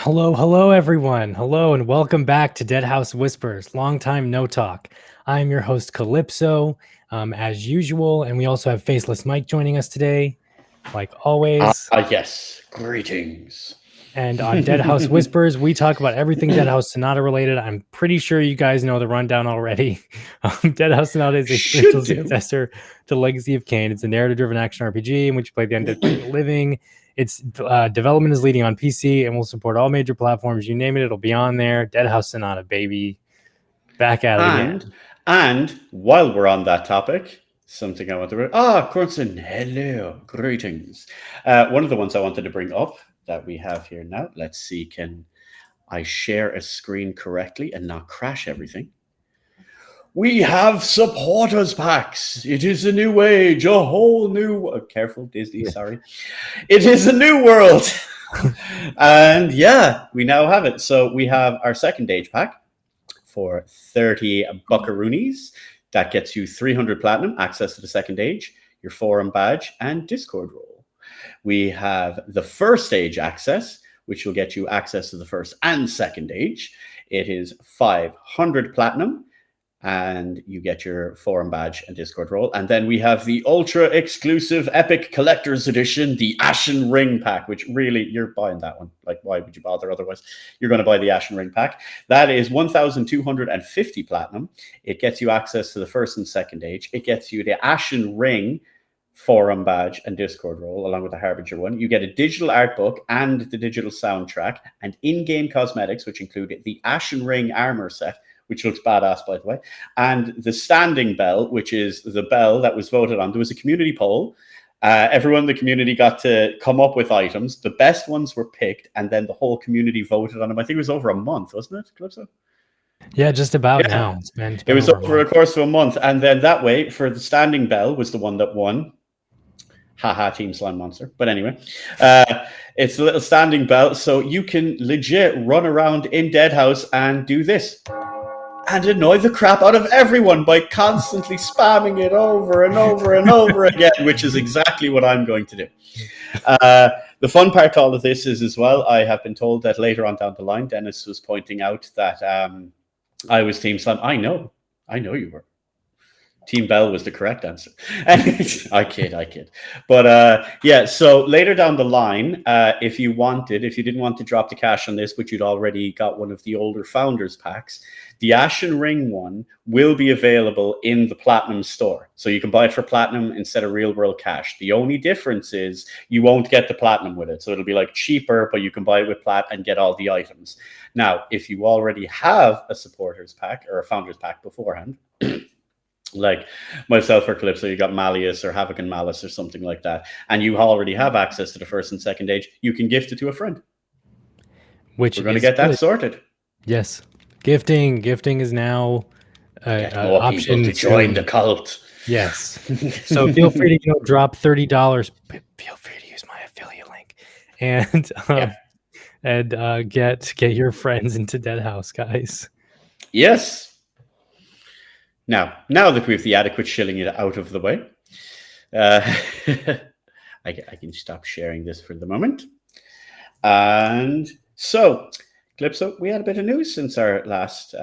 Hello, everyone. Hello, and welcome back to Deadhaus Whispers. Long time no talk. I'm your host, Calypso, as usual, and we also have Faceless Mike joining us today, like always. Yes. Greetings. And on Deadhaus Whispers, we talk about everything Deadhaus Sonata related. I'm pretty sure you guys know the rundown already. Deadhaus Sonata is a spiritual successor to Legacy of Kain. It's a narrative-driven action RPG in which you play the undead fight the living. Its development is leading on PC and will support all major platforms. You name it, it'll be on there. Deadhaus Sonata, baby. Back at it again. And while we're on that topic, something I want to... Cornson, hello. Greetings. One of the ones I wanted to bring up that we have here now. Let's see, can I share a screen correctly and not crash everything? We have supporters packs. It is a new age, a whole new... careful, Disney, sorry. It is a new world. And yeah, we now have it. So we have our second age pack for 30 buckaroonies. That gets you 300 platinum, access to the second age, your forum badge, and Discord role. We have the first age access, which will get you access to the first and second age. It is 500 platinum, and you get your forum badge and Discord role. And then we have the ultra exclusive epic collector's edition, the Ashen Ring pack, which really, you're buying that one. Like, why would you bother otherwise? You're going to buy the Ashen Ring pack. That is 1,250 platinum. It gets you access to the first and second age. It gets you the Ashen Ring forum badge and Discord role, along with the Harbinger one. You get a digital art book and the digital soundtrack and in-game cosmetics, which include the Ashen Ring armor set, which looks badass, by the way, and the standing bell, which is the bell that was voted on. There was a community poll. Everyone in the community got to come up with items. The best ones were picked, and then the whole community voted on them. I think it was over a month, wasn't it, Calypso? Yeah, just about now. It was over a course of a month. And then that way, for the standing bell was the one that won. Haha, Team Slime Monster. But anyway, it's a little standing bell, so you can legit run around in Deadhaus and do this. And annoy the crap out of everyone by constantly spamming it over and over and over again, which is exactly what I'm going to do. The fun part to all of this is as well, I have been told that later on down the line, Dennis was pointing out that I was Team Slime. I know you were. Team Bell was the correct answer. I kid. But yeah, so later down the line, if you didn't want to drop the cash on this, but you'd already got one of the older Founders packs, the Ashen Ring one will be available in the Platinum store. So you can buy it for Platinum instead of real world cash. The only difference is you won't get the Platinum with it. So it'll be like cheaper, but you can buy it with Plat and get all the items. Now, if you already have a Supporters pack or a Founders pack beforehand, like myself or Calypso, you got Malleus or Havoc and Malice or something like that, and you already have access to the first and second age, you can gift it to a friend. Which we're going to get that sorted. Yes, gifting is now an option to join the cult. Yes, so feel free to drop $30. Feel free to use my affiliate link and get your friends into Deadhaus, guys. Yes. Now that we have the adequate shilling it out of the way, I can stop sharing this for the moment. And so, Calypso, we had a bit of news since our last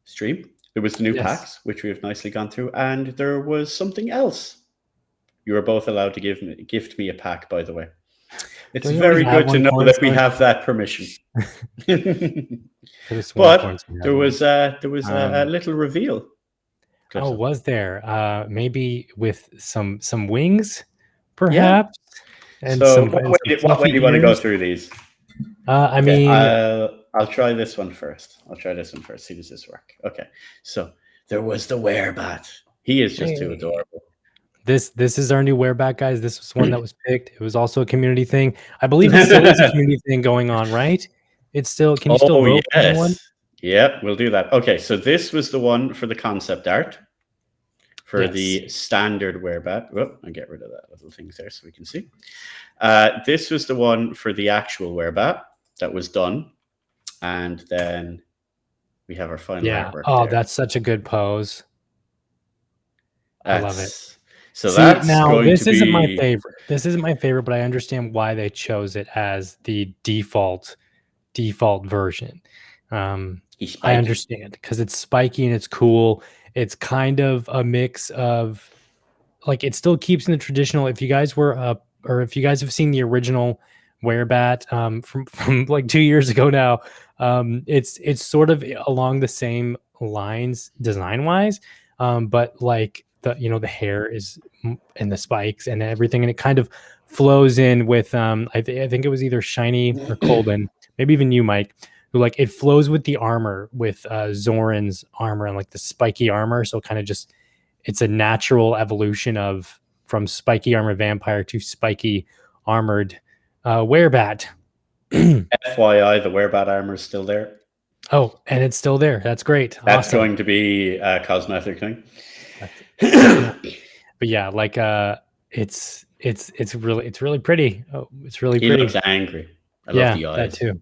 stream. There was the new packs, which we have nicely gone through, and there was something else. You are both allowed to gift me a pack, by the way. It's very good to know that we have that permission. But there was a little reveal. Oh, was there? Maybe with some wings, perhaps. Yeah. And so, what way do you want to go through these? I mean, I'll try this one first. See, does this work? Okay. So there was the werebat. He is just too adorable. This is our new werebat, guys. This was one that was picked. It was also a community thing. I believe it still is a community thing going on, right? It's still. Can you still vote for one? Yep, we'll do that. Okay, so this was the one for the concept art for the standard werebat. Whoop, I'll get rid of that little thing there so we can see. This was the one for the actual werebat that was done, and then we have our final artwork. Oh, that's such a good pose. I love it. So See, that's now going to this isn't my be. favorite. This isn't my favorite, but I understand why they chose it as the default version. He's I spiky. understand because it's spiky and it's cool. It's kind of a mix of like it still keeps in the traditional. If you guys were or if you guys have seen the original Werebat from like 2 years ago now, it's sort of along the same lines design wise, but like the hair is and the spikes and everything, and it kind of flows in with I think it was either Shiny or Colden, maybe even you, Mike, who like it flows with the armor with Zoran's armor and like the spiky armor, so kind of just it's a natural evolution of from spiky armored vampire to spiky armored werebat. FYI, the werebat armor is still there. Oh, and it's still there. That's great. That's Awesome. going to be a cosmetic thing. But yeah, like it's really pretty. Oh, it's really He pretty. looks angry. I love Yeah, the that eyes. too.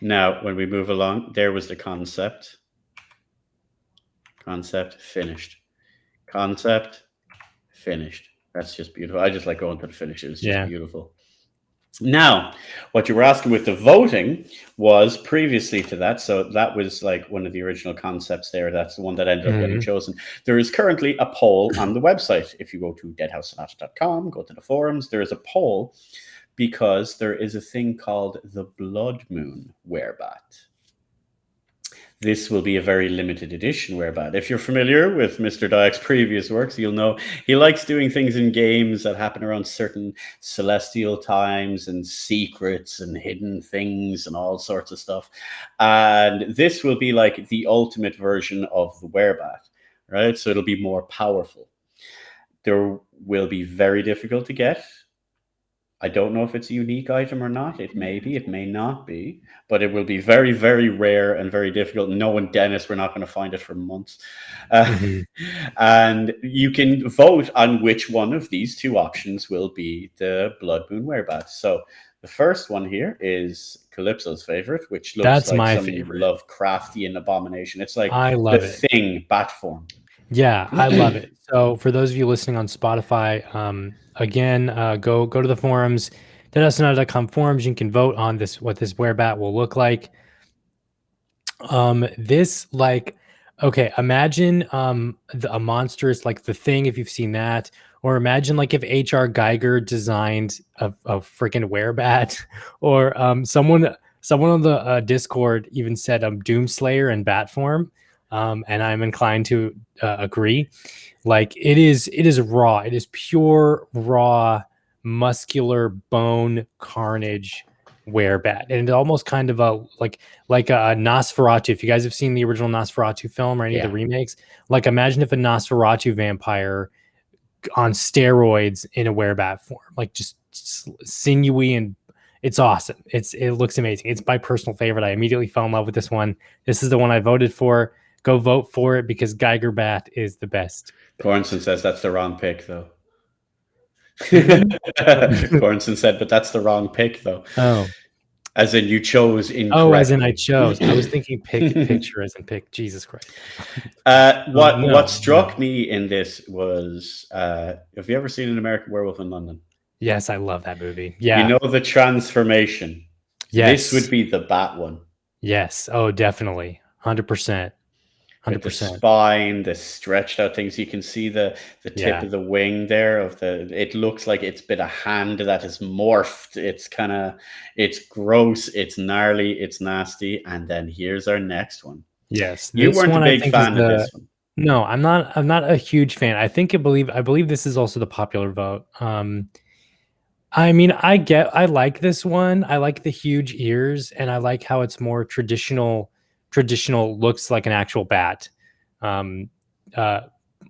Now, when we move along, there was the concept. Concept finished. Concept finished. That's just beautiful. I just like going to the finishes. It's just beautiful. Now, what you were asking with the voting was previously to that. So that was like one of the original concepts there. That's the one that ended up getting chosen. There is currently a poll on the website. If you go to deadhausonata.com, go to the forums, there is a poll because there is a thing called the Blood Moon Werebat. This will be a very limited edition Werebat. If you're familiar with Mr. Dyak's previous works, you'll know he likes doing things in games that happen around certain celestial times and secrets and hidden things and all sorts of stuff. And this will be like the ultimate version of the Werebat, right? So it'll be more powerful. There will be very difficult to get. I don't know if it's a unique item or not. It may be, it may not be, but it will be very, very rare and very difficult. No and Dennis, we're not going to find it for months. And you can vote on which one of these two options will be the Blood Moon Werebat. So the first one here is Calypso's favorite, which looks That's like my some favorite. Lovecraftian abomination. It's like I love the it. Thing bat form. Yeah, I love it. So for those of you listening on Spotify, again, go to the forums, deadhausonata.com forums. You can vote on what this werebat will look like. This like, okay, imagine a monstrous like the Thing if you've seen that, or imagine like if H.R. Geiger designed a freaking werebat, or someone on the Discord even said Doomslayer in bat form. And I'm inclined to agree. Like it is raw. It is pure raw muscular bone carnage werebat, and it's almost kind of a like a Nosferatu. If you guys have seen the original Nosferatu film or any of the remakes, like imagine if a Nosferatu vampire on steroids in a werebat form, like just sinewy, and it's awesome. It looks amazing. It's my personal favorite. I immediately fell in love with this one. This is the one I voted for. Go vote for it because Geiger Bat is the best. Cornson says that's the wrong pick, though. Cornson said, but that's the wrong pick, though. Oh. As in you chose incorrectly. Oh, as in I chose. I was thinking picture as in pick. Jesus Christ. What struck me in this was, have you ever seen An American Werewolf in London? Yes, I love that movie. Yeah. You know the transformation. Yes. This would be the bat one. Yes. Oh, definitely. 100%. 100%. With the spine, the stretched out things. You can see the tip of the wing there it looks like it's been a hand that is morphed. It's gross, it's gnarly, it's nasty. And then here's our next one. Yes. You weren't a big fan of this one. No, I'm not a huge fan. I believe this is also the popular vote. I mean, I like this one. I like the huge ears, and I like how it's more traditional, looks like an actual bat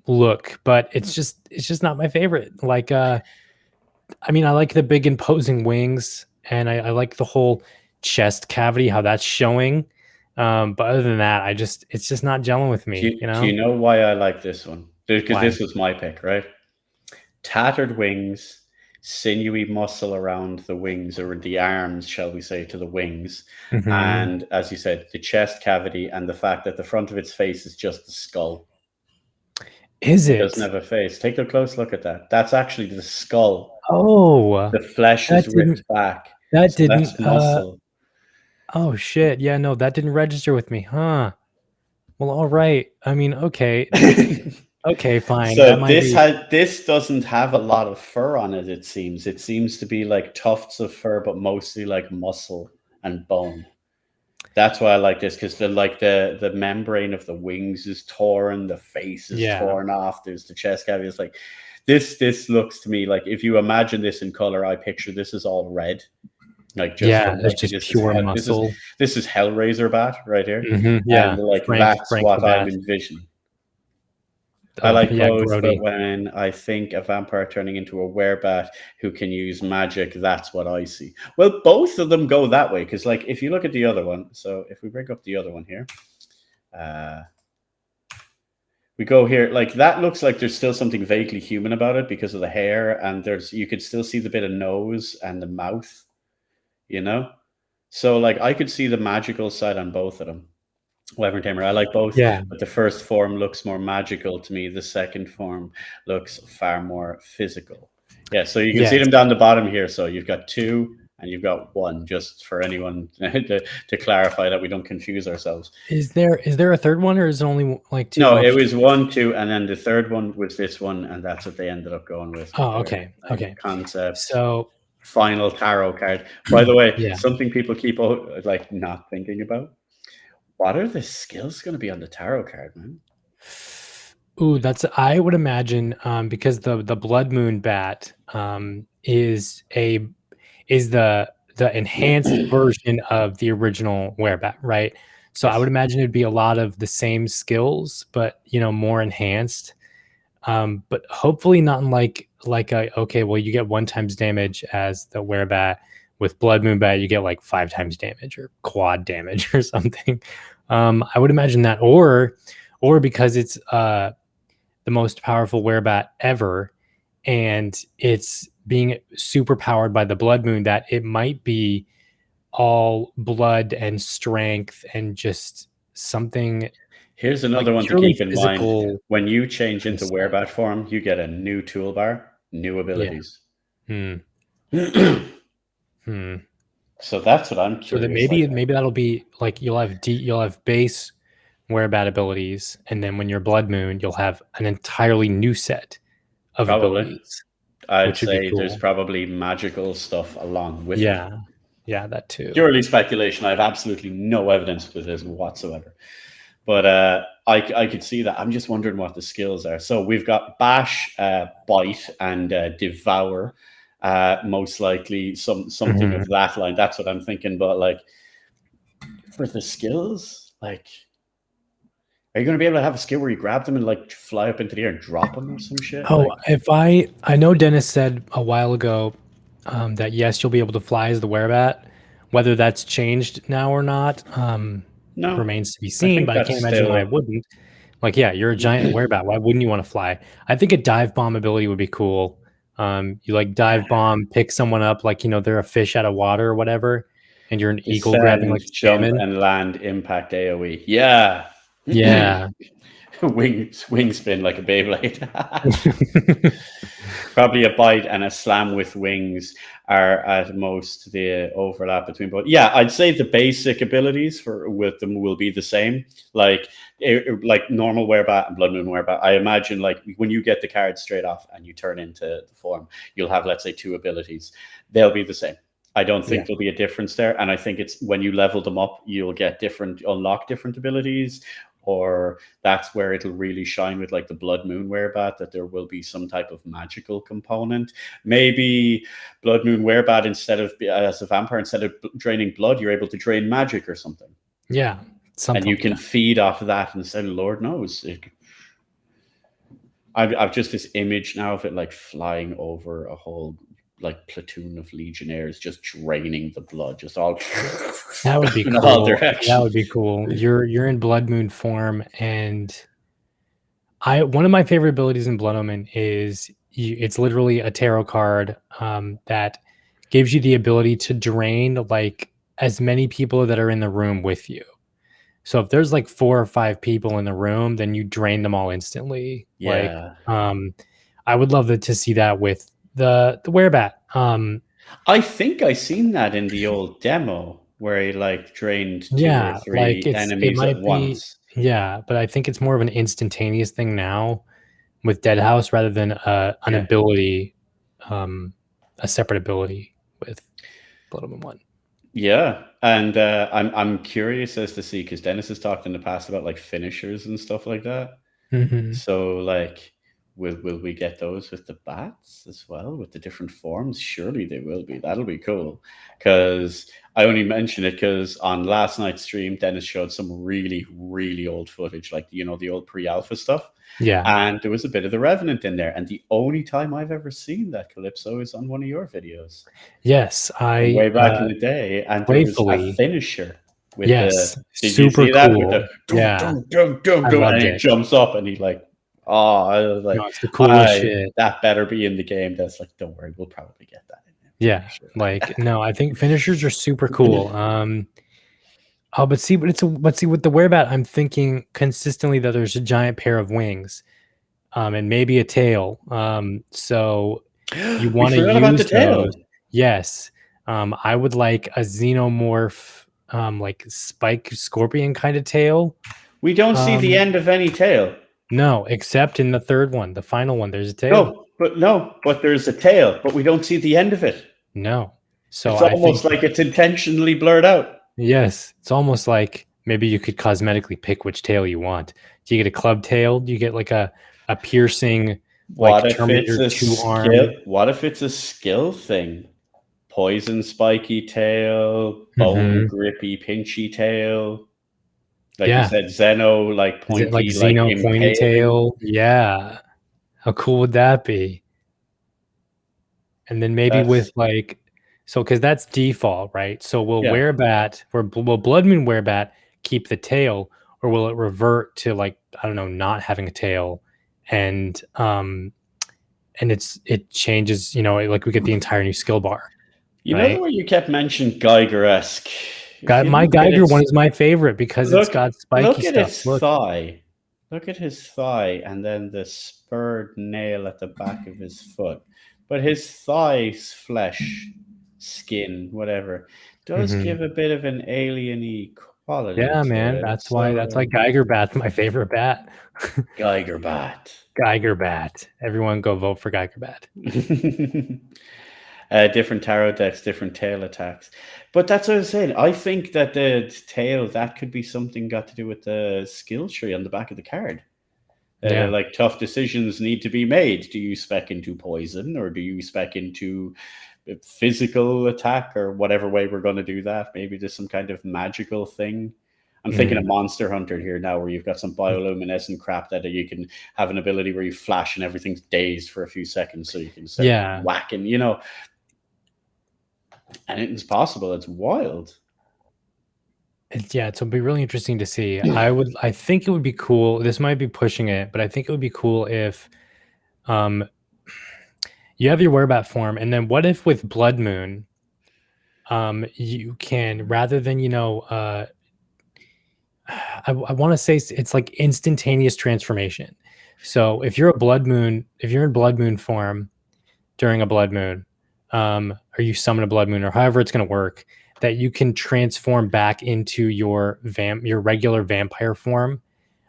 look, but it's just not my favorite. Like I mean, I like the big imposing wings, and I like the whole chest cavity, how that's showing. But other than that, it's just not gelling with me. Do you know why I like this one? Because this was my pick, right? Tattered wings, sinewy muscle around the wings, or the arms, shall we say, to the wings. And as you said, the chest cavity and the fact that the front of its face is just the skull. Is It doesn't it? have a face. Take a close look at that. That's actually the skull. Oh, The flesh that is ripped didn't back, that so didn't, that's muscle. oh, shit. Yeah, no, that didn't register with me, huh? Well, alright. I mean, okay. Okay, fine. That So might be this doesn't have a lot of fur on it, it seems. It seems to be like tufts of fur, but mostly like muscle and bone. That's why I like this, because the membrane of the wings is torn, the face is yeah. torn off. There's the chest cavity. It's like this looks to me like, if you imagine this in color, I picture this is all red, like just Yeah, from it's like just pure muscle. this is Hellraiser bat right here, Mhm, and yeah. like that's Frank the what I'm Bat. envisioning. I Oh, like yeah, both, but grody. when I think a vampire turning into a werebat who can use magic, that's what I see. Well, both of them go that way, because like if you look at the other one, so if we bring up the other one here, uh, we go here, like that looks like there's still something vaguely human about it because of the hair, and you could still see the bit of nose and the mouth, you know? So like I could see the magical side on both of them. Wyvern Tamer, I like both, Yeah, but the first form looks more magical to me. The second form looks far more physical. Yeah, so you can see yes. them down the bottom here. So you've got two and you've got one, just for anyone to clarify that we don't confuse ourselves. Is there a third one, or is it only, like, 2 No, it options? was one, two, and then the third one was this one, and that's what they ended up going with Oh, their okay, like okay. concept So, final tarot card. By the way, yeah. something people keep like not thinking about. What are the skills going to be on the tarot card, man? Ooh, I would imagine, because the Blood Moon Bat, is the enhanced version of the original werebat, right? So I Yes. would imagine it'd be a lot of the same skills, but, more enhanced. But hopefully not in like a, okay, well, you get 1 times damage as the werebat. With Blood Moon Bat, you get like 5 times damage or quad damage or something. I would imagine that, or because it's the most powerful werebat ever, and it's being super powered by the Blood Moon, that it might be all blood and strength and just something Here's like another one to purely keep in mind. physical When you change kind of into stuff. werebat form, you get a new toolbar, new Yeah. abilities. Hmm. Hmm. So that's what I'm So that curious. Like, maybe that'll be like, you'll have base werebat abilities, and then when you're Blood Moon, you'll have an entirely new set of probably, abilities, I'd which would be say there's cool. probably magical stuff along with it. Yeah. Yeah, that too. Purely speculation. I have absolutely no evidence for this whatsoever. But I could see that. I'm just wondering what the skills are. So we've got bash, bite, and devour. Most likely something Mhm. of that line. That's what I'm thinking. But like for the skills, like, are you going to be able to have a skill where you grab them and like fly up into the air and drop them or some shit? Oh, Like, if I know Dennis said a while ago, that yes, you'll be able to fly as the werebat. Whether that's changed now or not, no, remains to be I seen. think But I that's can't imagine why still. it wouldn't. Like, yeah, you're a giant werebat. Why wouldn't you want to fly? I think a dive bomb ability would be cool. You like dive bomb, pick someone up, like, they're a fish out of water or whatever, and you're an eagle grabbing Descend, like a jump, salmon. and land impact AoE. Yeah. Yeah. Wing spin like a Beyblade. Probably a bite and a slam with wings are at most the overlap between both. Yeah, I'd say the basic abilities for with them will be the same. Like normal werebat and blood moon werebat. I imagine like when you get the card straight off and you turn into the form, you'll have, let's say, 2 abilities. They'll be the same. I don't Yeah. think there'll be a difference there. And I think it's when you level them up, you'll get unlock different abilities, or that's where it'll really shine with like the blood moon werebat, that there will be some type of magical component. Maybe blood moon werebat, instead of as a vampire, instead of draining blood, you're able to drain magic or something, Yeah. and Something you like can that. feed off of that instead. Lord knows, I've just this image now of it like flying over a whole like platoon of legionnaires, just draining the blood, just all That would be in all cool. That directions. would be cool. You're in Blood Moon form, and one of my favorite abilities in Blood Omen is it's literally a tarot card, that gives you the ability to drain like as many people that are in the room with you. So if there's like 4 or 5 people in the room, then you drain them all instantly. Like, Yeah. I would love to see that with the werebat. I think I seen that in the old demo where he like drained 2 or Yeah, like 3 it enemies at might be, once. yeah, but I think it's more of an instantaneous thing now with Deadhaus rather than an Yeah. ability, um, a separate ability with Blood Omen 1. Yeah, and I'm curious as to see because Dennis has talked in the past about like finishers and stuff like that. Mhm. So like, will we get those with the bats as well with the different forms? Surely they will be. That'll be cool. Because I only mention it because on last night's stream, Dennis showed some really really old footage, like the old pre-alpha stuff. Yeah. And there was a bit of the Revenant in there. And the only time I've ever seen that Calypso is on one of your videos. Yes, Way back in the day. And there was a playfully. finisher with Yes, did you super see that? With the cool. dum, Yeah, dum, dum, dum, I dum, and loved he it. jumps up and he like, oh, I was No, like, it's the coolest shit. that better be in the game. That's like, don't worry, we'll probably get that in there. Yeah, Sure. like, no, I think finishers are super cool. But see, with the werebat, I'm thinking consistently that there's a giant pair of wings, and maybe a tail. So you We want to forgot about the use those. tail. Yes. I would like a xenomorph, like spike scorpion kind of tail. We don't see the Um, end of any tail. no, except in the third one, the final one, there's a tail. No, but there's a tail, but we don't see the end of it. No. So It's I think, almost like it's intentionally blurred out. yes, it's almost like maybe you could cosmetically pick which tail you want. Do you get a club tail? Do you get like a piercing, like What if it's Terminator a 2 skill? arm? What if it's a skill thing? Poison spiky tail, bone Mhm. grippy pinchy tail. Like you Yeah. said, Zeno, like Is it like pointy, like Xeno pointy impaling. tail? Yeah. How cool would that be? And then maybe with That's like, so because that's default, right? So will yeah. werebat or will Blood Moon werebat keep the tail, or will it revert to like, I don't know, not having a tail, and it changes, like we get the entire new skill bar, You know the right? way you kept mentioning Geiger-esque. If Got you my look at Geiger one its is my favorite because it's got spiky look at stuff. his Look. thigh. Look at his thigh and then the spurred nail at the back of his foot. But his thigh's flesh, skin, whatever, does Mhm. give a bit of an alien-y quality Yeah, to man. it. That's why So Geiger Bat's my favorite bat. Geiger bat. Geiger Bat. Everyone go vote for Geiger Bat. Different tarot decks, different tail attacks. But that's what I was saying. I think that the tail, that could be something got to do with the skill tree on the back of the card. Yeah. Like tough decisions need to be made. Do you spec into poison or do you spec into physical attack or whatever way we're going to do that? Maybe there's some kind of magical thing. I'm thinking of Monster Hunter here now, where you've got some bioluminescent crap that you can have an ability where you flash and everything's dazed for a few seconds, so you can start whacking. Anything's possible. It's wild. It'll be really interesting to see. I think it would be cool. This might be pushing it, but I think it would be cool if you have your werebat form, and then what if with Blood Moon, you can, rather than I want to say it's like instantaneous transformation. So if you're in Blood Moon form during a Blood Moon, or you summon a Blood Moon, or however it's going to work, that you can transform back into your regular vampire form,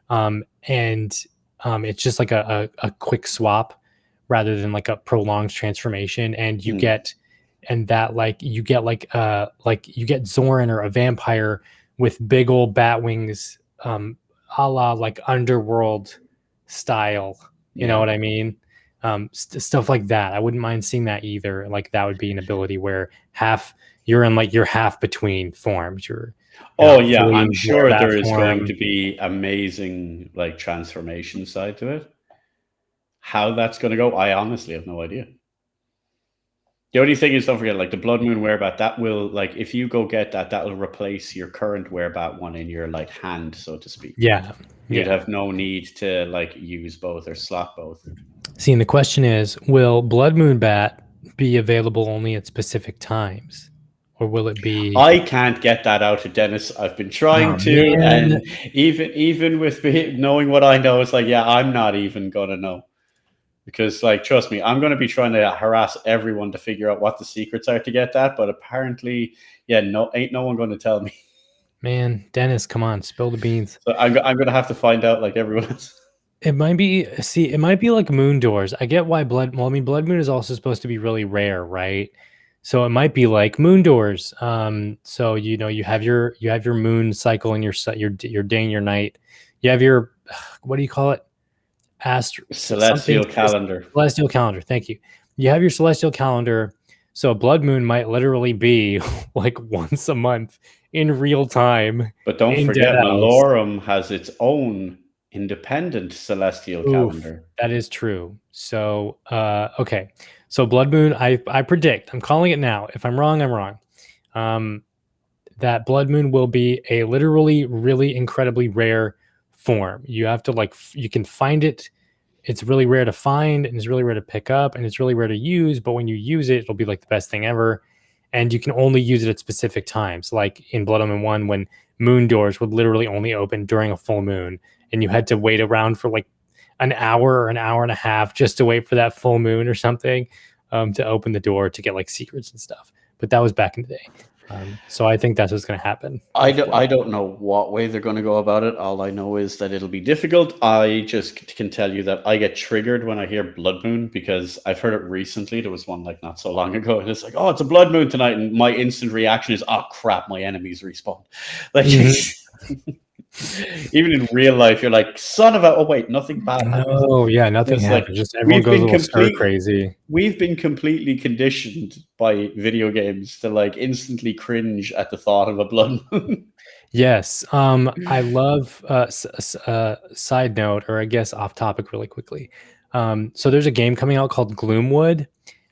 and it's just like a quick swap rather than like a prolonged transformation, and you get you get Zoran or a vampire with big old bat wings, a la like Underworld style. You know what I mean? Stuff like that. I wouldn't mind seeing that either. Like that would be an ability where you're half between forms. You're Oh not yeah, fully I'm in sure werebat there is going form. to be amazing like transformation side to it. How that's going to go, I honestly have no idea. The only thing is, don't forget, like the Blood Moon werebat, that will, like, if you go get that, that will replace your current werebat one in your like hand, so to speak. Yeah. You'd have no need to like use both or slot both. See, and the question is, will Blood Moon Bat be available only at specific times? or will it be? I can't get that out of Dennis. I've been trying Oh to, man, and even with me knowing what I know, it's like, yeah, I'm not even gonna know. Because, like, trust me, I'm going to be trying to harass everyone to figure out what the secrets are to get that. But apparently, yeah, ain't no one going to tell me. man, Dennis, come on, spill the beans. So I'm going to have to find out like everyone else. It might be. See, it might be like moon doors. I get why blood. Well, I mean, blood moon is also supposed to be really rare, right? So it might be like moon doors. So you have your moon cycle and your day and your night. You have your what do you call it? Something Celestial calendar. celestial calendar. Thank you. You have your celestial calendar. So a blood moon might literally be like once a month in real time. But don't In forget, Deadhaus. Malorum has its own independent celestial Oof, calendar. that is true. So okay. So blood moon, I predict, I'm calling it now. If I'm wrong, I'm wrong. That blood moon will be a literally really incredibly rare form. You have to you can find it. It's really rare to find, and it's really rare to pick up, and it's really rare to use, but when you use it, it'll be like the best thing ever. And you can only use it at specific times, like in Blood Omen 1, when moon doors would literally only open during a full moon, and you had to wait around for like an hour or an hour and a half just to wait for that full moon or something, to open the door to get like secrets and stuff. But that was back in the day. So I think that's what's going to happen. I don't know what way they're going to go about it. All I know is that it'll be difficult. I just can tell you that I get triggered when I hear blood moon because I've heard it recently. There was one like not so long ago, and it's like, oh, it's a blood moon tonight, and my instant reaction is, oh crap, my enemies respawn. Like, even in real life, you're like, son of a. Oh wait, nothing bad happens. Oh yeah, nothing happens. Like, Just everyone goes a little stir crazy. We've been completely conditioned by video games to like instantly cringe at the thought of a blood moon. Yes. I love side note, or I guess off topic really quickly. So there's a game coming out called Gloomwood,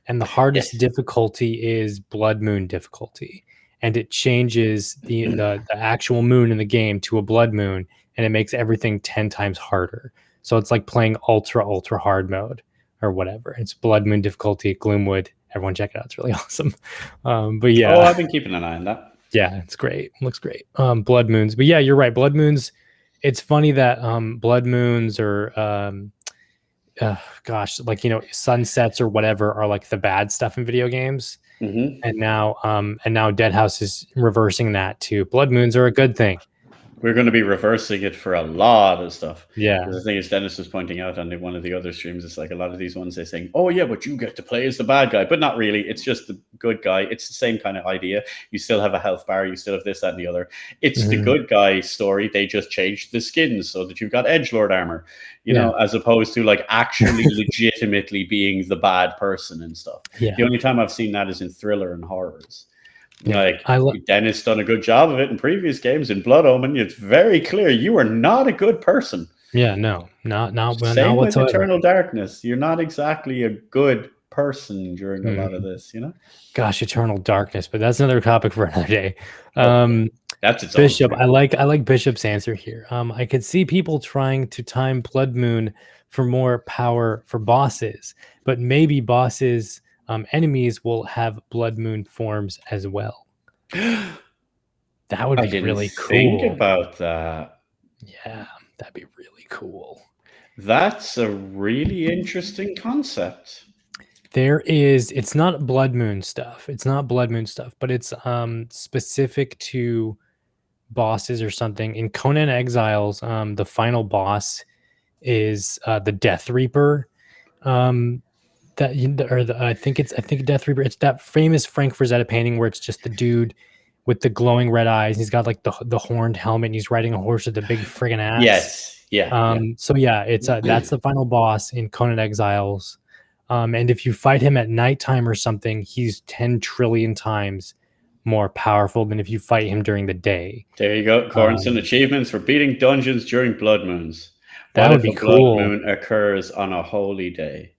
and the hardest difficulty is Blood Moon difficulty. And it changes the actual moon in the game to a blood moon, and it makes everything 10 times harder. So it's like playing ultra hard mode or whatever. It's Blood Moon difficulty at Gloomwood. Everyone check it out. It's really awesome. But yeah. Oh, I've been keeping an eye on that. Yeah, it's great. It looks great. Blood moons. But yeah, you're right. Blood moons. It's funny that blood moons or gosh, like sunsets or whatever are like the bad stuff in video games. Mm-hmm. And now Deadhaus is reversing that to blood moons are a good thing. We're going to be reversing it for a lot of stuff. Yeah. The thing is, Dennis was pointing out on one of the other streams, it's like a lot of these ones they're saying, oh, yeah, but you get to play as the bad guy. But not really. It's just the good guy. It's the same kind of idea. You still have a health bar. You still have this, that, and the other. It's the good guy story. They just changed the skins so that you've got edgelord armor, you know, as opposed to like actually legitimately being the bad person and stuff. Yeah. The only time I've seen that is in thriller and horrors. Like, Dennis done a good job of it in previous games. In Blood Omen, it's very clear you are not a good person. Yeah, no, not Same with whatsoever. Eternal Darkness. You're not exactly a good person during a lot of this, you know? Gosh, Eternal Darkness, but that's another topic for another day. That's its Bishop. I like Bishop's answer here. I could see people trying to time Blood Moon for more power for bosses, but maybe bosses. Enemies will have blood moon forms as well. That would be really cool. Think about that. Yeah, that'd be really cool. That's a really interesting concept. It's not blood moon stuff. It's not blood moon stuff, but it's specific to bosses or something. In Conan Exiles, the final boss is the Death Reaper. I think Death Reaper. It's that famous Frank Frazetta painting where it's just the dude with the glowing red eyes. He's got like the horned helmet, and he's riding a horse with a big friggin' axe. Yes, yeah. So yeah, it's that's the final boss in Conan Exiles. And if you fight him at nighttime or something, he's 10 trillion times more powerful than if you fight him during the day. There you go, Cornson. Achievements for beating dungeons during blood moons. That would be cool. Blood moon occurs on a holy day.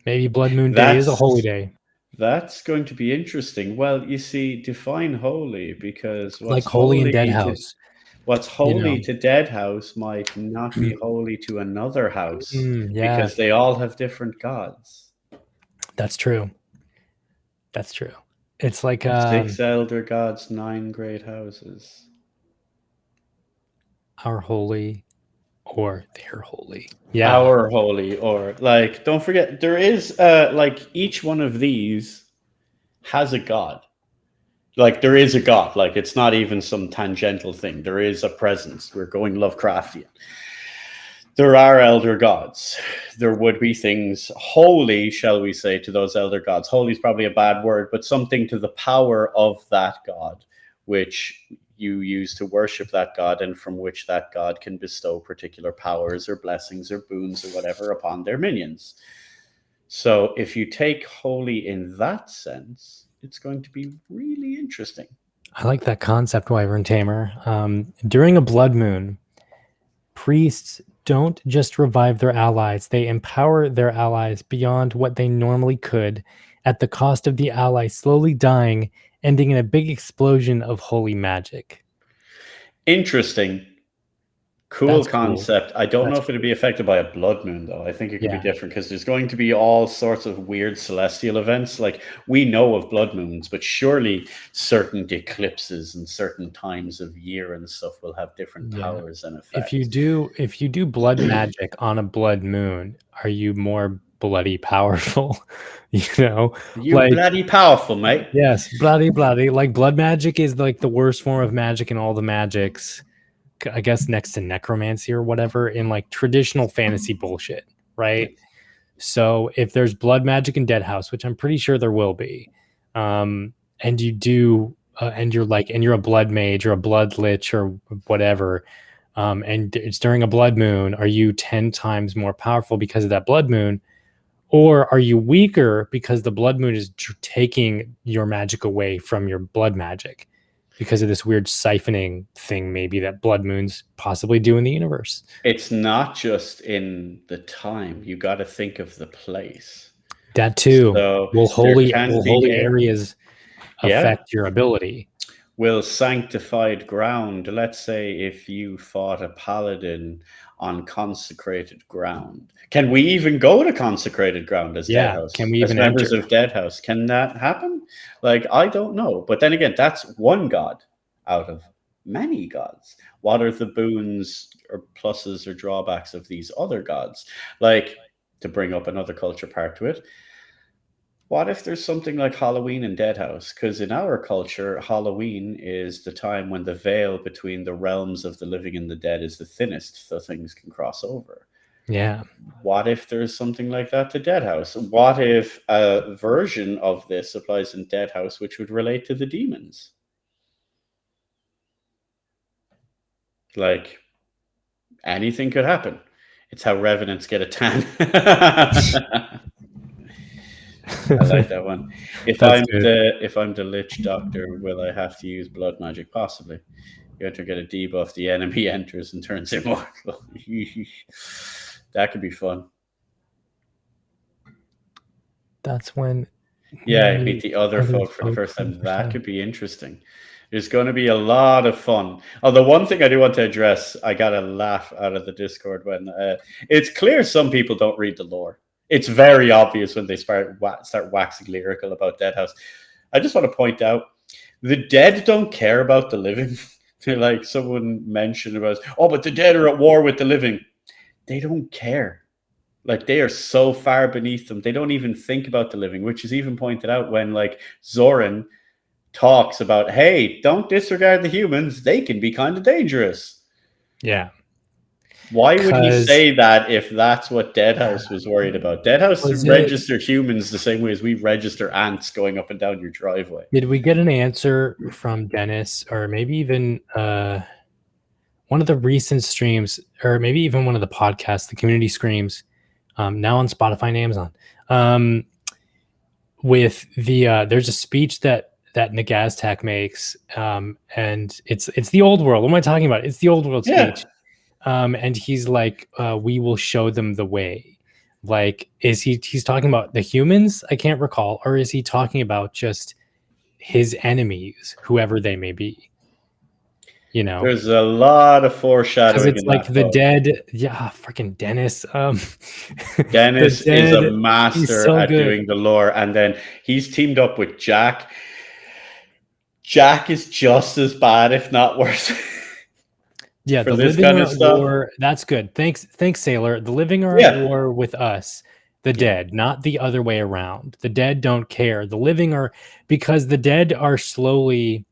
Maybe Blood Moon Day is a holy day. That's going to be interesting. Well, you see, define holy, because what's like holy in Deadhaus. What's holy to Deadhaus might not be holy to another house, because they all have different gods. That's true. That's true. It's like 6 elder gods, 9 great houses. our holy or their holy. Yeah. Our holy, or like, don't forget, there is like each one of these has a god. Like there is a god. Like it's not even some tangential thing. There is a presence. We're going Lovecraftian. There are elder gods. There would be things holy, shall we say, to those elder gods. Holy is probably a bad word, but something to the power of that god, which you use to worship that god, and from which that god can bestow particular powers or blessings or boons or whatever upon their minions. So if you take holy in that sense, it's going to be really interesting. I like that concept, Wyvern Tamer. During a blood moon, priests don't just revive their allies, they empower their allies beyond what they normally could, at the cost of the ally slowly dying, ending in a big explosion of holy magic. Interesting. Cool That's cool. concept. I don't know That's if it'd be affected by a blood moon, though. I think it could be Yeah. different because there's going to be all sorts of weird celestial events. Like we know of blood moons, but surely certain eclipses and certain times of year and stuff will have different Yeah. powers and effects. If you do blood magic on a blood moon, are you more bloody powerful? You know, You're like bloody powerful, mate. yes, bloody bloody. Like blood magic is like the worst form of magic in all the magics. I guess next to necromancy or whatever in like traditional fantasy bullshit, right? Yes. So if there's blood magic in Deadhaus, which I'm pretty sure there will be, and you do, and you're a blood mage or a blood lich or whatever, and it's during a blood moon, are you 10 times more powerful because of that blood moon? Or are you weaker because the blood moon is taking your magic away from your blood magic because of this weird siphoning thing, maybe that blood moons possibly do in the universe? It's not just in the time. You got to think of the place. That too. So Will there holy can be areas affect your ability? Will sanctified ground, let's say if you fought a paladin on consecrated ground, can we even go to consecrated ground as Deadhaus? Can we as even members enter? of Deadhaus? Can that happen? Like, I don't know. But then again, that's one god out of many gods. What are the boons or pluses or drawbacks of these other gods? Like, to bring up another culture part to it, what if there's something like Halloween in Deadhaus? Because in our culture, Halloween is the time when the veil between the realms of the living and the dead is the thinnest, so things can cross over. Yeah. What if there's something like that to Deadhaus? What if a version of this applies in Deadhaus, which would relate to the demons? Like, anything could happen. It's how revenants get a tan. I like that one. If I'm the Lich Doctor, will I have to use blood magic? Possibly. You enter, get a debuff, the enemy enters and turns immortal. That could be fun. That's when meet the other folk for the first time. That could be interesting. There's going to be a lot of fun. Although one thing I do want to address, I got a laugh out of the Discord when it's clear some people don't read the lore. It's very obvious when they start waxing lyrical about Deadhaus. I just want to point out, the dead don't care about the living. Like someone mentioned about, but the dead are at war with the living. They don't care. Like they are so far beneath them. They don't even think about the living, which is even pointed out when like Zoran talks about, hey, don't disregard the humans. They can be kind of dangerous. Yeah. Why would he say that if that's what Deadhaus was worried about? Deadhaus register humans the same way as we register ants going up and down your driveway. Did we get an answer from Dennis, or maybe even one of the recent streams, or maybe even one of the podcasts, the community screams, now on Spotify and Amazon, with the there's a speech that Nagaztak makes, and it's the old world. What am I talking about? It's the old world speech. And he's like, we will show them the way. Like, he's talking about the humans? I can't recall. Or is he talking about just his enemies, whoever they may be? you know, There's a lot of because foreshadowing it's in like that the book. dead. Yeah, freaking Dennis. The Dennis is a dead. He's master so at good. doing the lore, and then he's teamed up with Jack. Jack is just as bad, if not worse, Yeah, for the this living kind are of at stuff. war. That's good. Thanks, Sailor. The living are at Yeah, war with us, the yeah. dead, not the other way around. The dead don't care. The living are, because the dead are slowly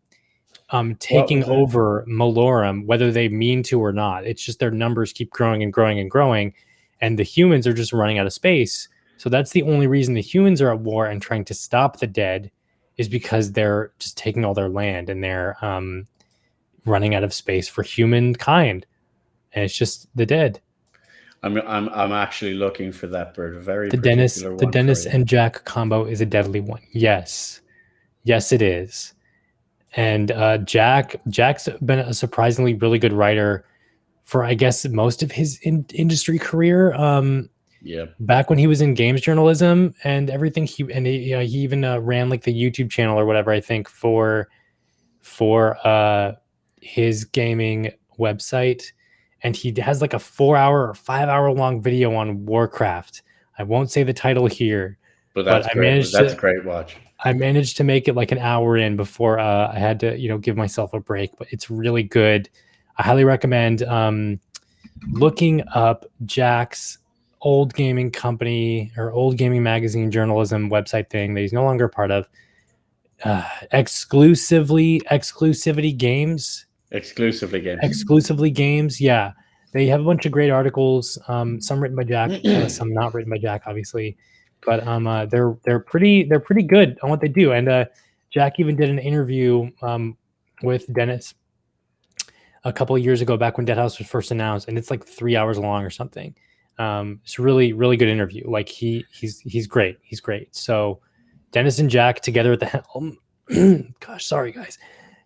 What taking was it? over Malorum, whether they mean to or not. It's just their numbers keep growing and growing and growing, and the humans are just running out of space. So that's the only reason the humans are at war and trying to stop the dead, is because they're just taking all their land and they're running out of space for humankind. And it's just the dead. I'm actually looking for that bird, a very The Dennis, particular the one for Dennis you. and Jack combo is a deadly one. Yes, yes, it is. And Jack's been a surprisingly really good writer for, I guess, most of his industry career. Yeah, Back when he was in games journalism and everything, he even ran like the YouTube channel or whatever, I think, for his gaming website, and he has like a 4 hour or 5 hour long video on Warcraft. I won't say the title here, but but that's great. That's a great watch. I managed to make it like an hour in before I had to, give myself a break. But it's really good. I highly recommend looking up Jack's old gaming company or old gaming magazine journalism website thing that he's no longer a part of. Exclusivity games. Exclusively games. Yeah, they have a bunch of great articles, some written by Jack, some not written by Jack, obviously, but they're pretty good on what they do. And Jack even did an interview with Dennis a couple of years ago, back when Deadhaus was first announced, and it's like 3 hours long or something. It's a really good interview. Like he's great. He's great. So Dennis and Jack together at the helm. Gosh, sorry guys.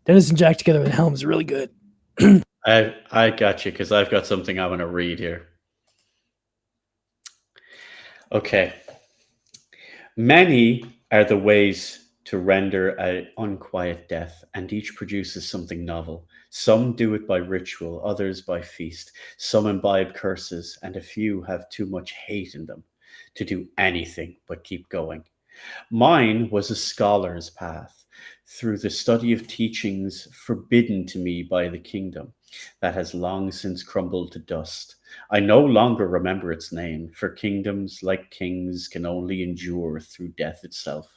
Dennis and Jack together at the helm is really good. I got you because I've got something I want to read here. Okay. Many are the ways to render an unquiet death, and each produces something novel. Some do it by ritual, others by feast. Some imbibe curses, and a few have too much hate in them to do anything but keep going. Mine was a scholar's path through the study of teachings forbidden to me by the kingdom that has long since crumbled to dust. I no longer remember its name, for kingdoms, like kings, can only endure through death itself.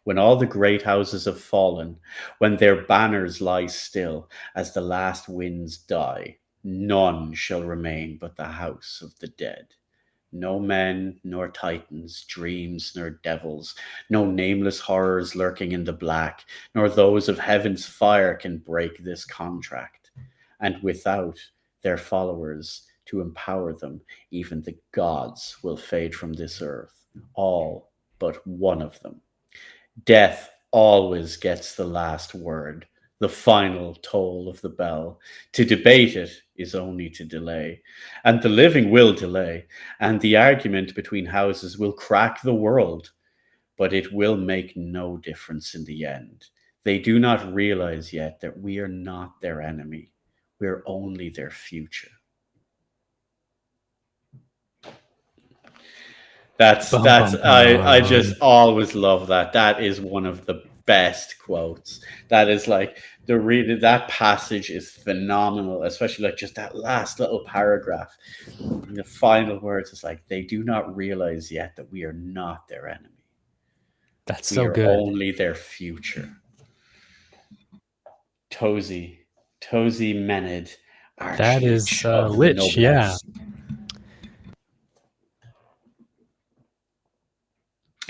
When all the great houses have fallen, when their banners lie still as the last winds die, none shall remain but the house of the dead. No men, nor titans, dreams, nor devils, no nameless horrors lurking in the black, nor those of heaven's fire can break this contract. And without their followers to empower them, even the gods will fade from this earth, all but one of them. Death always gets the last word, the final toll of the bell. To debate it is only to delay, and the living will delay, and the argument between houses will crack the world, but it will make no difference in the end. They do not realize yet that we are not their enemy, we're only their future. Bum That's bum I just bum. always love that. That is one of the best quotes. That is like the read that passage is phenomenal, especially like just that last little paragraph. And the final words is like they do not realize yet that we are not their enemy. That's We so are good. only their future. Tozy Mened, That is Archlich of the Lich. Yeah. Noblesse.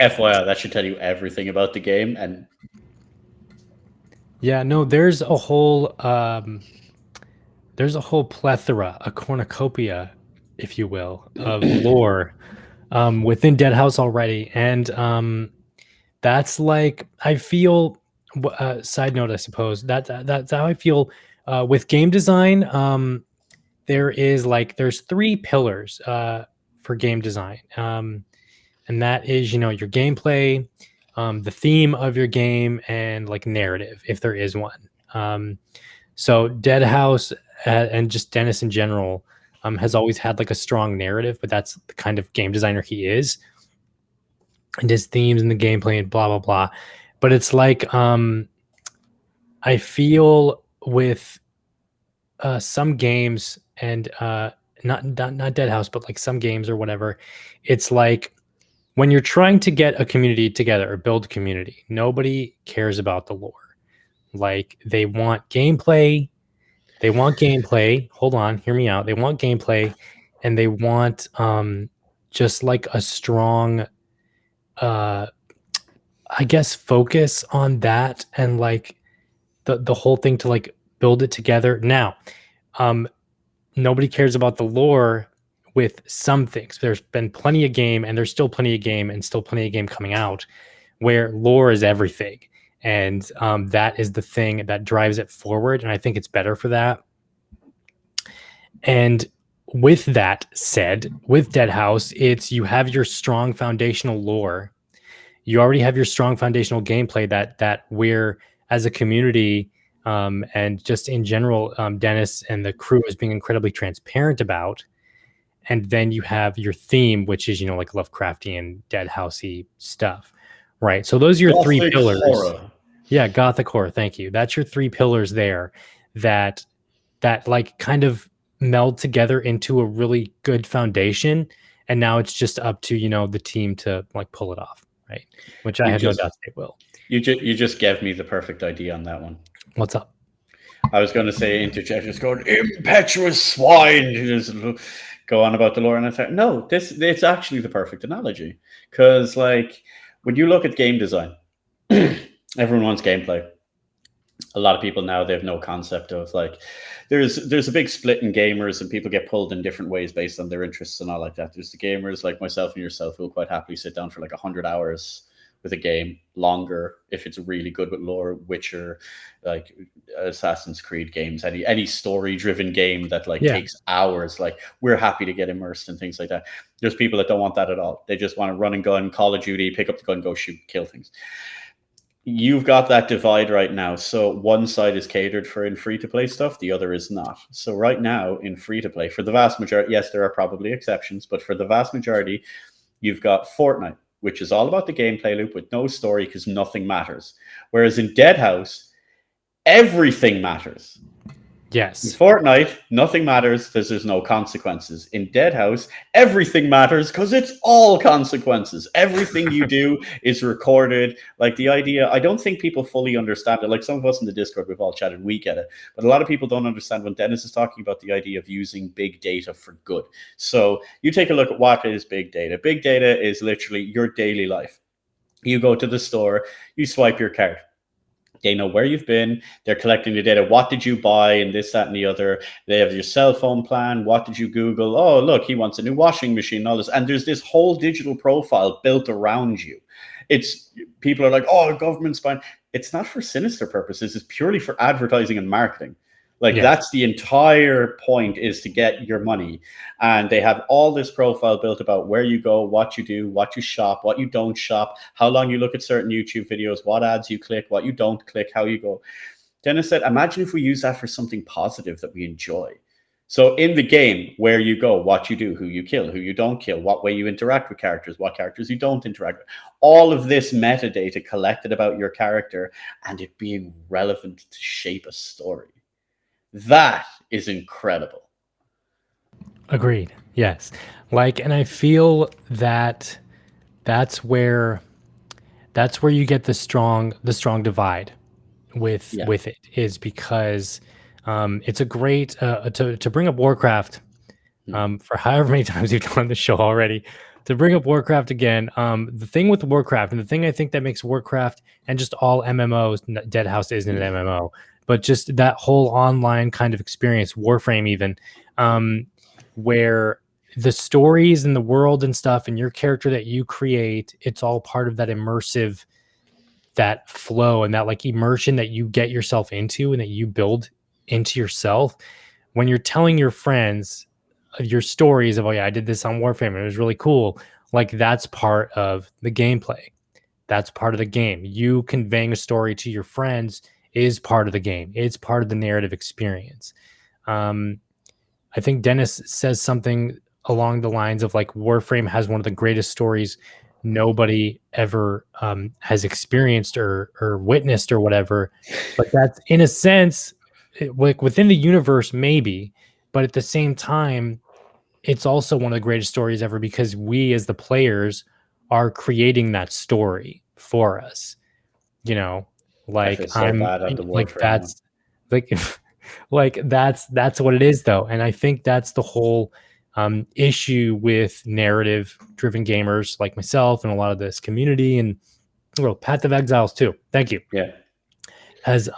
FYI, that should tell you everything about the game. And Yeah. No, there's a whole plethora, a cornucopia, if you will, of lore within Deadhaus already, and that's like I feel. Side note, I suppose that's how I feel with game design. There's three pillars for game design, and that is your gameplay, the theme of your game, and like narrative, if there is one. So Deadhaus and just Dennis in general has always had like a strong narrative, but that's the kind of game designer he is, and his themes and the gameplay and blah blah blah. But it's like I feel with some games and not Deadhaus, but like some games or whatever, it's like when you're trying to get a community together or build a community, nobody cares about the lore. Like they want gameplay. They want gameplay. Hold on, hear me out. They want gameplay, and they want just like a strong uh I guess focus on that, and like the whole thing to like build it together. Now, um nobody cares about the lore with some things. There's been plenty of game, and there's still plenty of game, and still plenty of game coming out where lore is everything. And that is the thing that drives it forward. And I think it's better for that. And with that said, with Deadhaus, it's you have your strong foundational lore. You already have your strong foundational gameplay that we're as a community and just in general, Dennis and the crew is being incredibly transparent about. And then you have your theme, which is, you know, like Lovecraftian, Deadhousey stuff, right? So those are your three pillars. Horror. Yeah, Gothic horror. Thank you. That's your three pillars there that like kind of meld together into a really good foundation. And now it's just up to, you know, the team to like pull it off, right? Which I have no doubt they will. You just gave me the perfect idea on that one. What's up? I was going to say interject, just going impetuous swine. Just go on about the lore, and I thought, no, it's actually the perfect analogy, because like when you look at game design, everyone wants gameplay. A lot of people now, they have no concept of like there's a big split in gamers, and people get pulled in different ways based on their interests and all like that. There's the gamers like myself and yourself who will quite happily sit down for like 100 hours with a game, longer if it's really good with lore, Witcher, like Assassin's Creed games, any story driven game that like takes hours. Like we're happy to get immersed in things like that. There's people that don't want that at all. They just want to run and gun, Call of Duty, pick up the gun, go shoot, kill things. You've got that divide right now. So one side is catered for in free-to-play stuff, the other is not. So right now in free-to-play, for the vast majority, yes, there are probably exceptions, but for the vast majority, you've got Fortnite, which is all about the gameplay loop with no story because nothing matters. Whereas in Deadhaus, everything matters. Yes. In Fortnite, nothing matters because there's no consequences. In Deadhaus, everything matters because it's all consequences. Everything you do is recorded. Like the idea, I don't think people fully understand it. Like some of us in the Discord, we've all chatted, we get it. But a lot of people don't understand when Dennis is talking about the idea of using big data for good. So you take a look at what is big data. Big data is literally your daily life. You go to the store, you swipe your card. They know where you've been. They're collecting the data. What did you buy and this, that, and the other? They have your cell phone plan. What did you Google? Oh, look, he wants a new washing machine, all this. And there's this whole digital profile built around you. It's people are like, oh, government's spying. It's not for sinister purposes. It's purely for advertising and marketing. Like that's the entire point, is to get your money. And they have all this profile built about where you go, what you do, what you shop, what you don't shop, how long you look at certain YouTube videos, what ads you click, what you don't click, how you go. Dennis said, imagine if we use that for something positive that we enjoy. So in the game, where you go, what you do, who you kill, who you don't kill, what way you interact with characters, what characters you don't interact with, all of this metadata collected about your character and it being relevant to shape a story. That is incredible. Agreed. Yes. Like, and I feel that that's where you get the strong divide with it, is because it's a great to bring up Warcraft for however many times you've done the show already, to bring up Warcraft again. The thing with Warcraft, and the thing I think that makes Warcraft and just all MMOs, Deadhaus isn't an MMO, but just that whole online kind of experience, Warframe even, where the stories and the world and stuff and your character that you create, it's all part of that immersive, that flow and that like immersion that you get yourself into and that you build into yourself. When you're telling your friends your stories of, oh yeah, I did this on Warframe and it was really cool. Like that's part of the gameplay. That's part of the game. You conveying a story to your friends is part of the game. It's part of the narrative experience. Um, I think Dennis says something along the lines of like Warframe has one of the greatest stories nobody ever has experienced or witnessed or whatever. But that's in a sense, like within the universe, maybe, but at the same time, it's also one of the greatest stories ever because we as the players are creating that story for us. You know, I like feel so bad on the like Warframe one. that's like like that's what it is though. And I think that's the whole issue with narrative driven gamers like myself and a lot of this community and well, Path of Exiles too. Thank you. Yeah. Has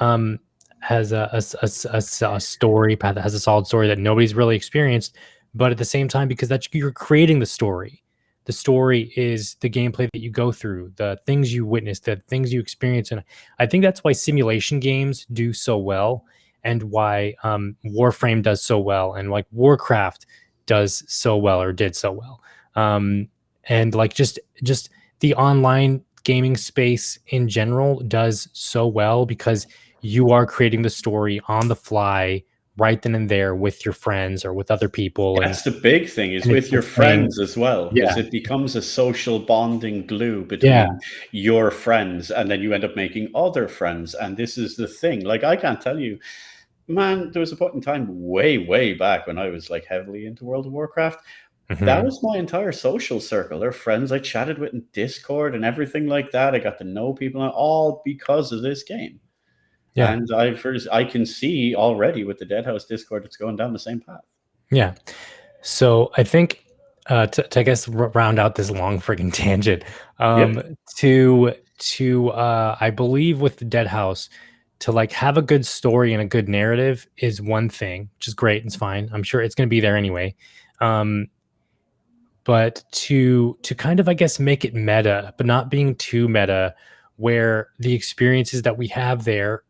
a story path that has a solid story that nobody's really experienced, but at the same time, because that's you're creating the story. The story is the gameplay that you go through, the things you witness, the things you experience, and I think that's why simulation games do so well, and why Warframe does so well, and like Warcraft does so well or did so well, and like just the online gaming space in general does so well because you are creating the story on the fly right then and there with your friends or with other people That's the big thing is it's with your portraying friends as well, yeah because it becomes a social bonding glue yeah between your friends, and then you end up making other friends. And this is the thing. Like, I can't tell you, man, there was a point in time way, way back when I was like heavily into World of Warcraft. That mhm, was my entire social circle. They're friends I chatted with in Discord and everything like that. I got to know people all because of this game. yeah And I can see already with the Deadhaus Discord, it's going down the same path. yeah so I think to I guess round out this long freaking tangent Yep. to I believe with the Dead House to like have a good story and a good narrative is one thing, which is great. It's fine. I'm sure it's going to be there anyway. Um, but to kind of I guess make it meta, but not being too meta, where the experiences that we have there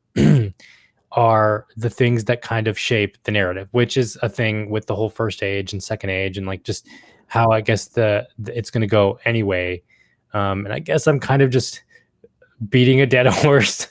are the things that kind of shape the narrative, which is a thing with the whole first age and second age, and like just how I guess the it's going to go anyway. And I guess I'm kind of just beating a dead horse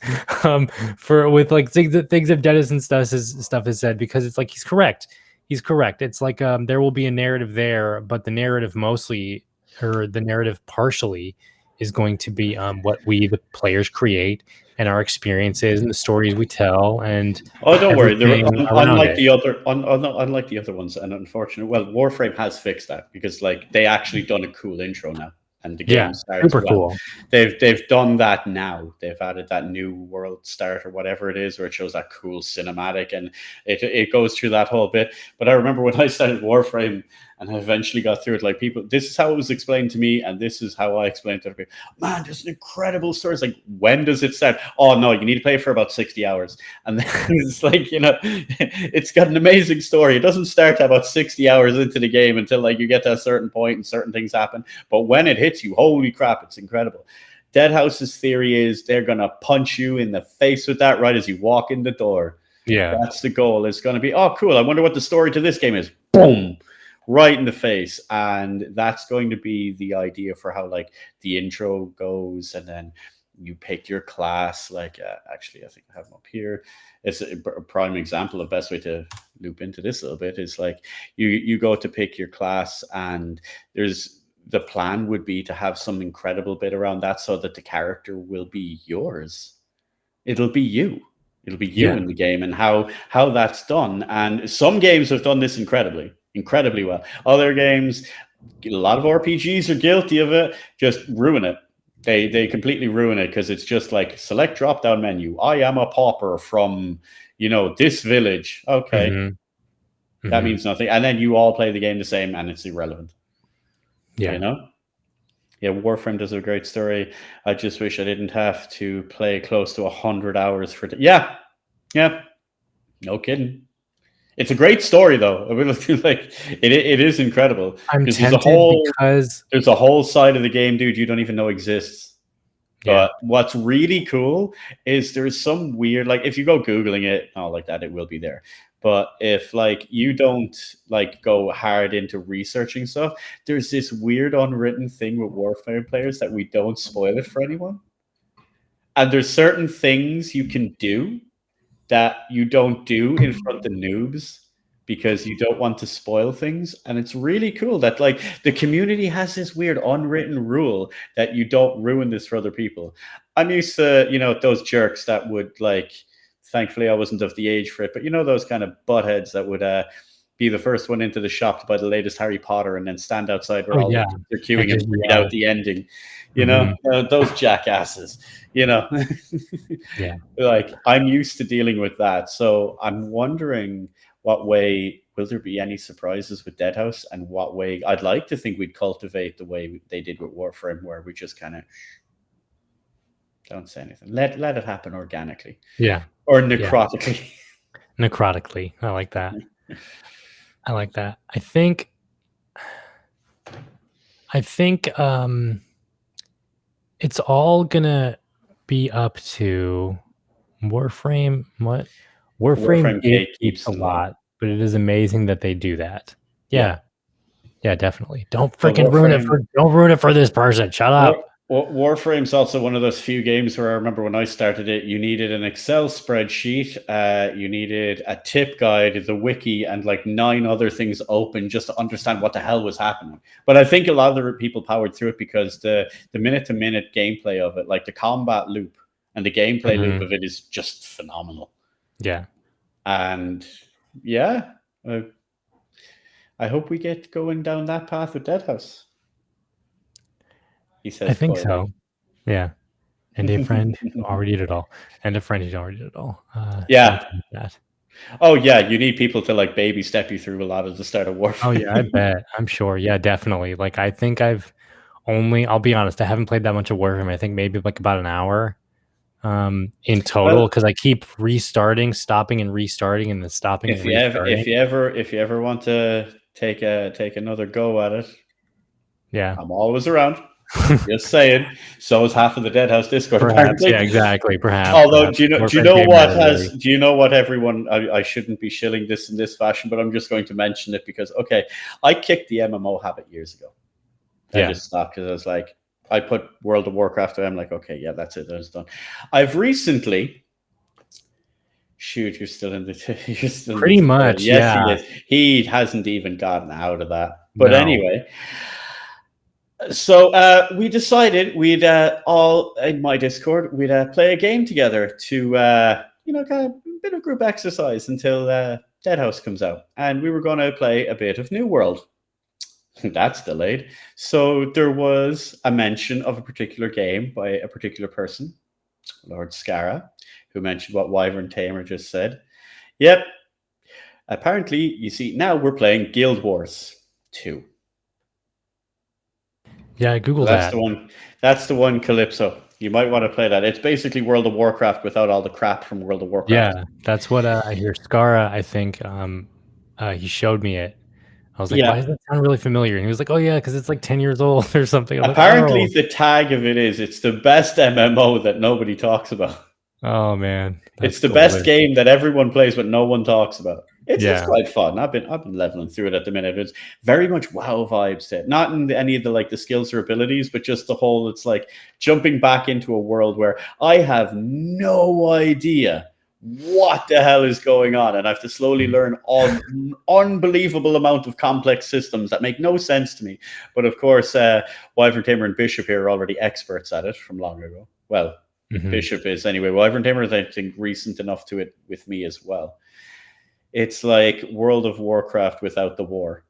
for with like things of Dennis and stuff is said because it's like he's correct. He's correct. It's like there will be a narrative there, but the narrative mostly or the narrative partially is going to be what we the players create and our experiences and the stories we tell and Oh, don't worry. everything around it. Unlike the other ones, and unfortunately, well, Warframe has fixed that because like they actually done a cool intro now, and the Yeah, game starts super well. cool. They've done that now. They've added that new world start or whatever it is, where it shows that cool cinematic, and it goes through that whole bit. But I remember when I started Warframe and I eventually got through it, like people, this is how it was explained to me, and this is how I explained to other people. Man, there's an incredible story. It's like, when does it start? Oh no, you need to play for about 60 hours. And then it's like, it's got an amazing story. It doesn't start about 60 hours into the game until like you get to a certain point and certain things happen. But when it hits you, holy crap, it's incredible. Deadhouse's theory is they're gonna punch you in the face with that right as you walk in the door. Yeah, That's the goal. It's going to be, oh, cool. I wonder what the story to this game is. Boom, right in the face. And that's going to be the idea for how like the intro goes, and then you pick your class. Like, actually, I think I have them up here. It's a prime example. The best way to loop into this a little bit is like you go to pick your class, and there's the plan would be to have some incredible bit around that so that the character will be yours. It'll be you. It'll be you yeah, in the game, and how that's done. And some games have done this incredibly well. Other games, a lot of RPGs are guilty of it. Just ruin it. They completely ruin it because it's just like select drop down menu. I am a pauper from this village. Okay, hmm that hmm means nothing. And then you all play the game the same, and it's irrelevant. yeah. You know. Yeah, Warframe does a great story. I just wish I didn't have to play close to 100 hours for it. Yeah, no kidding. It's a great story, though. I mean, like it is incredible I'm because tempted because there's a whole side of the game, dude, you don't even know exists. yeah, But what's really cool is there's some weird, like if you go Googling it, all like that, it will be there. But if like you don't like go hard into researching stuff, there's this weird unwritten thing with Warframe players that we don't spoil it for anyone. And there's certain things you can do that you don't do in front of noobs because you don't want to spoil things. And it's really cool that like the community has this weird unwritten rule that you don't ruin this for other people. I'm used to, those jerks that would like, thankfully I wasn't of the age for it, but those kind of buttheads that would be the first one into the shop to buy the latest Harry Potter and then stand outside where they're queuing and read out the ending. Those jackasses, Yeah. Like I'm used to dealing with that. So I'm wondering what way will there be any surprises with Deadhaus, and what way I'd like to think we'd cultivate the way they did with Warframe, where we just kind of don't say anything. Let it happen organically. Yeah. Or necrotically. Yeah. Necrotically. I like that. I like that. I think it's all gonna be up to Warframe. What Warframe gatekeeps a lot, but it is amazing that they do that. Yeah, definitely. Don't freaking ruin it for. Don't ruin it for this person. Shut up. Warframe's also one of those few games where I remember when I started it, you needed an Excel spreadsheet, you needed a tip guide, the wiki, and like 9 other things open just to understand what the hell was happening. But I think a lot of the people powered through it because the minute-to-minute gameplay of it, like the combat loop and the gameplay loop of it, is just phenomenal. Yeah. And yeah, I hope we get going down that path with Deadhaus. He says, I think so. Yeah. And a friend who already did it all. And a friend who already did it all. That. Oh, yeah. You need people to like baby step you through a lot of the start of Warframe. Oh, yeah. I bet. I'm sure. Yeah, definitely. Like, I think I'll be honest, I haven't played that much of Warframe. I think maybe like about an hour in total, because I keep stopping and restarting, and then stopping and restarting. If you ever want to take another go at it, yeah, I'm always around. Just saying. So is half of the Deadhaus Discord. Perhaps, yeah, exactly. Perhaps. Although, do you know what everyone? I shouldn't be shilling this in this fashion, but I'm just going to mention it because I kicked the MMO habit years ago. I just stopped because I was like, I put World of Warcraft away. I'm like, okay, yeah, that's it. That's done. I've recently. Shoot, you're still in the. You're still pretty much. Yes, he is. He hasn't even gotten out of that. But anyway. So we decided we'd all in my Discord we'd play a game together to kind of a bit of group exercise until Deadhaus comes out, and we were going to play a bit of New World. That's delayed. So there was a mention of a particular game by a particular person, Lord Scara, who mentioned what Wyvern Tamer just said. Yep. Apparently, you see, now we're playing Guild Wars 2. Yeah, I googled that. That's the one, Calypso. You might want to play that. It's basically World of Warcraft without all the crap from World of Warcraft. Yeah, that's what I hear. Scara, I think he showed me it. I was like, why does that sound really familiar? And he was like, oh yeah, because it's like 10 years old or something. Apparently, the tag of it is it's the best MMO that nobody talks about. Oh man, it's the best game that everyone plays but no one talks about. It's quite fun. I've been leveling through it at the minute. It's very much WoW vibes to it. Not in any of the skills or abilities, but just the whole. It's like jumping back into a world where I have no idea what the hell is going on, and I have to slowly learn an unbelievable amount of complex systems that make no sense to me. But of course, Wyvern Tamer and Bishop here are already experts at it from long ago. Well, Bishop is anyway. Wyvern Tamer is, I think, recent enough to it with me as well. It's like World of Warcraft without the war.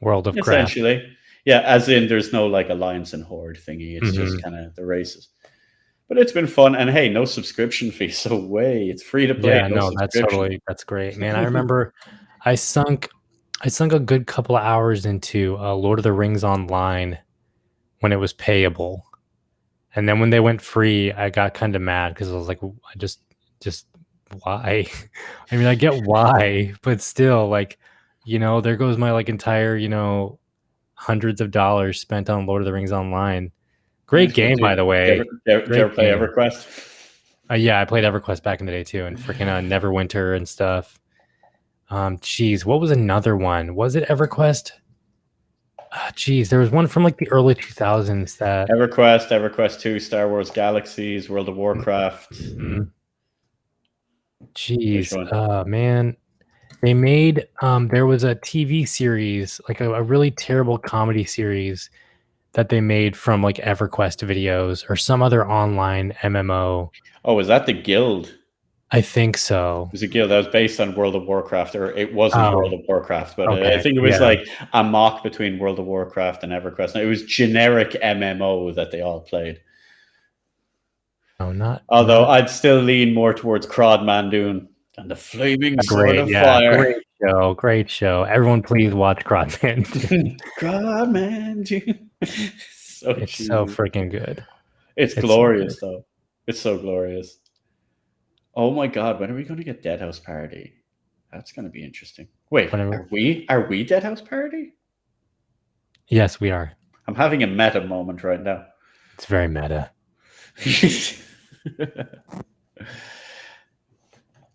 World of essentially. Craft. Yeah, as in there's no like alliance and horde thingy. It's just kind of the races. But it's been fun, and hey, no subscription fee, so it's free to play. Yeah, that's great, man. I remember I sunk a good couple of hours into Lord of the Rings Online when it was payable, and then when they went free, I got kind of mad because I was like, I just why? I mean, I get why, but still, like, there goes my like entire, hundreds of dollars spent on Lord of the Rings Online. Great game, by the way. Did you ever play EverQuest? Yeah, I played EverQuest back in the day too, and freaking Neverwinter and stuff. Geez, what was another one? Was it EverQuest? Geez, there was one from like the early 2000s that EverQuest 2, Star Wars Galaxies, World of Warcraft. Which Jeez, one? man, they made there was a TV series, like a really terrible comedy series that they made from like EverQuest videos or some other online MMO. Oh, was that the Guild? I think so. It was a guild that was based on World of Warcraft, or it wasn't World Oh, of Warcraft, but I okay. think it was Yeah. like a mock between World of Warcraft and EverQuest. It was generic MMO that they all played. No, Although not I'd still lean more towards Crod Mandoon and the Flaming Sword great. of Yeah, Fire. great show. Great show. Everyone please watch Crodman. Crod Mandoon. So It's so cheesy. freaking good. It's It's so good. glorious, though. It's so glorious. Oh my god, when are we going to get Deadhaus Party? That's going to be interesting. Wait, Whenever. are we Deadhaus Party? Yes, we are. I'm having a meta moment right now. It's very meta.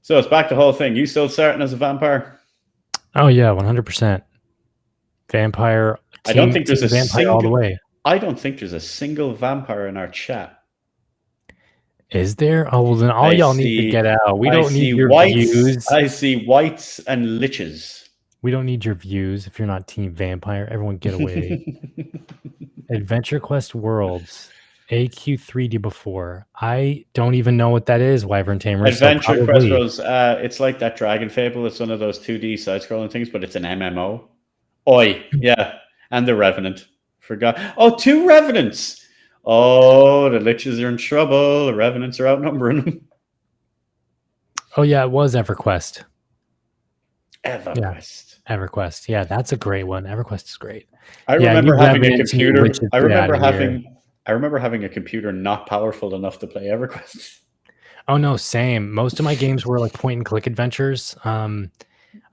So it's back to the whole thing. You still starting as a vampire? Oh yeah, 100%. Vampire. I don't think there's a vampire all the single. way. I don't think there's a single vampire in our chat. Is there? Oh well, then all y'all need to get out. We don't need your views. I see whites and liches. We don't need your views if you're not Team Vampire. Everyone get away. Adventure Quest Worlds. AQ3D before. I don't even know what that is, Wyvern Tamer. Adventure Quest Worlds. It's like that Dragon Fable. It's one of those 2D side-scrolling things, but it's an MMO. Oi, yeah. And the Revenant. Forgot. Oh, 2 Revenants. Oh, the liches are in trouble. The Revenants are outnumbering them. Oh yeah, it was EverQuest. EverQuest. Yeah. EverQuest. Yeah, that's a great one. EverQuest is great. I remember having a computer. I remember having a computer not powerful enough to play EverQuest. Oh no, same. Most of my games were like point and click adventures. I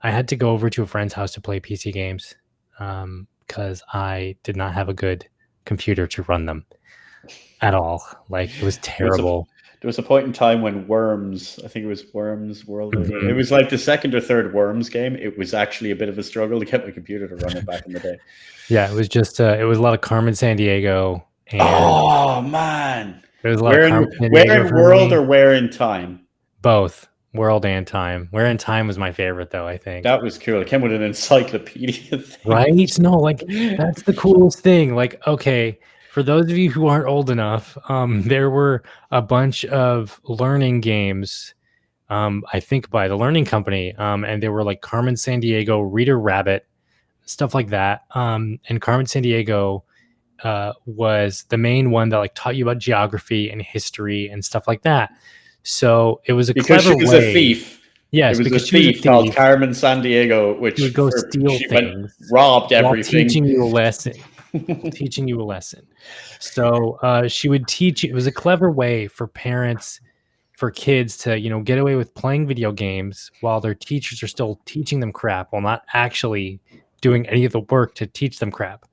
had to go over to a friend's house to play PC games because I did not have a good computer to run them at all. Like it was terrible. There was a point in time when Worms, I think it was Worms World. Mm-hmm. It was like the second or third Worms game. It was actually a bit of a struggle to get my computer to run it back in the day. Yeah, it was just it was a lot of Carmen Sandiego. And oh man, there was a lot of Carmen Sandiego. Where in World or where in Time? Both. World and Time. Where in Time was my favorite, though, I think. That was cool. It came with an encyclopedia thing. Right? No, like, that's the coolest thing. Like, okay, for those of you who aren't old enough, there were a bunch of learning games, I think by the Learning Company, and they were like Carmen Sandiego, Reader Rabbit, stuff like that. And Carmen Sandiego was the main one that like taught you about geography and history and stuff like that. So it was because clever she was way. A thief. Yes, it was because a thief called Carmen Sandiego, which she would go steal things, robbed everything, teaching you a lesson. So she would teach. It was a clever way for parents, for kids to get away with playing video games while their teachers are still teaching them crap, while not actually doing any of the work to teach them crap.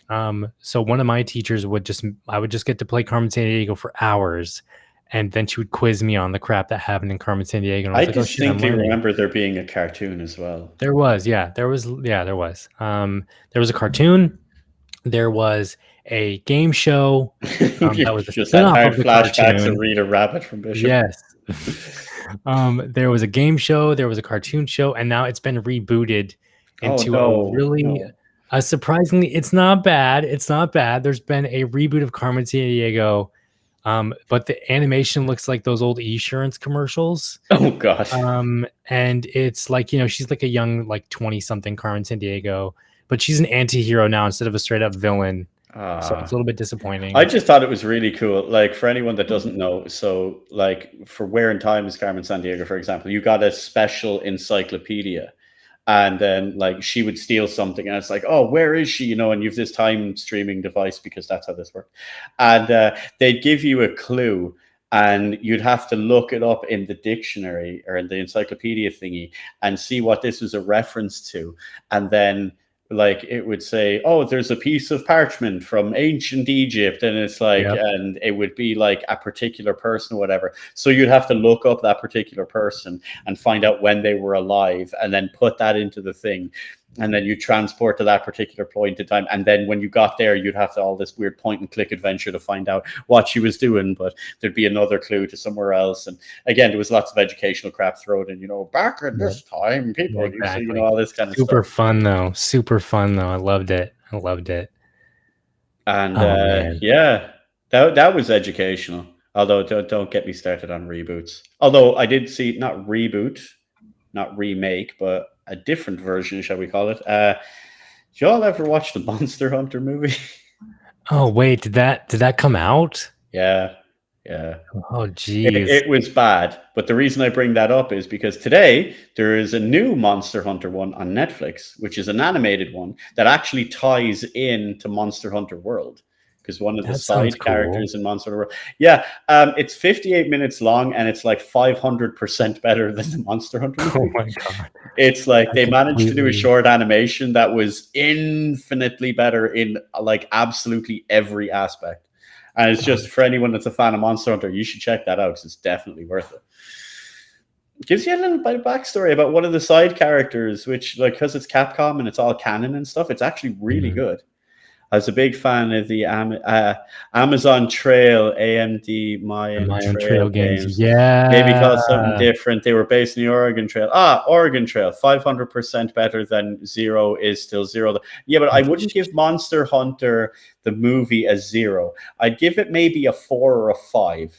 So one of my teachers I would just get to play Carmen Sandiego for hours. And then she would quiz me on the crap that happened in Carmen Sandiego. And I distinctly remember there being a cartoon as well. There was. There was a cartoon. There was a game show. That was just had hard flashbacks of Reader Rabbit from Bishop. Yes. There was a game show. There was a cartoon show, and now it's been rebooted into surprisingly, it's not bad. It's not bad. There's been a reboot of Carmen Sandiego. But the animation looks like those old Esurance commercials. Oh gosh. And it's like, she's like a young, like 20-something Carmen Sandiego, but she's an anti-hero now instead of a straight up villain. So it's a little bit disappointing. I just thought it was really cool. Like for anyone that doesn't know, so like for Where in Time is Carmen Sandiego, for example, you got a special encyclopedia. And then like she would steal something and it's like, oh, where is she? And you've this time streaming device because that's how this worked. And they'd give you a clue and you'd have to look it up in the dictionary or in the encyclopedia thingy and see what this was a reference to. And then like it would say, oh, there's a piece of parchment from ancient Egypt. And it's like, and it would be like a particular person or whatever. So you'd have to look up that particular person and find out when they were alive and then put that into the thing. and then you transport to that particular point in time, and then when you got there you'd have to all this weird point and click adventure to find out what she was doing, but there'd be another clue to somewhere else. And again, there was lots of educational crap thrown in, back in this time people used to, all this kind of super stuff. fun though. I loved it. And man. yeah, that was educational. Although don't get me started on reboots. Although I did see, not reboot, not remake, but a different version, shall we call it? Did y'all ever watch the Monster Hunter movie? Oh wait, did that come out? Yeah. Oh geez. It was bad, but the reason I bring that up is because today there is a new Monster Hunter one on Netflix, which is an animated one that actually ties into Monster Hunter World. Because one of the side characters in Monster Hunter World, it's 58 minutes long, and it's like 500% better than the Monster Hunter movie. Oh my god! It's like they managed to do a short animation that was infinitely better in like absolutely every aspect. And it's just, for anyone that's a fan of Monster Hunter, you should check that out because it's definitely worth it. It gives you a little bit of backstory about one of the side characters, which, like, because it's Capcom and it's all canon and stuff, it's actually really good. I was a big fan of the Amazon Trail, AMD Mayan Trail games. Yeah. Maybe called something different. They were based in the Oregon Trail. Oregon Trail, 500% better than Zero is still Zero. Yeah, but I wouldn't give Monster Hunter the movie a 0. I'd give it maybe a 4 or a 5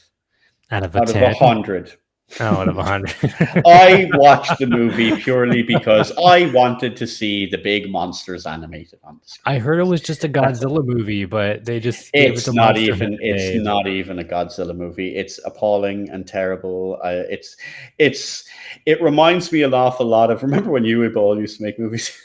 out of 100. Out of 100. I watched the movie purely because I wanted to see the big monsters animated on the screen. I heard it was just a Godzilla movie, but they just it's not even a Godzilla movie. It's appalling and terrible. It reminds me an awful lot of, remember when Uwe used to make movies?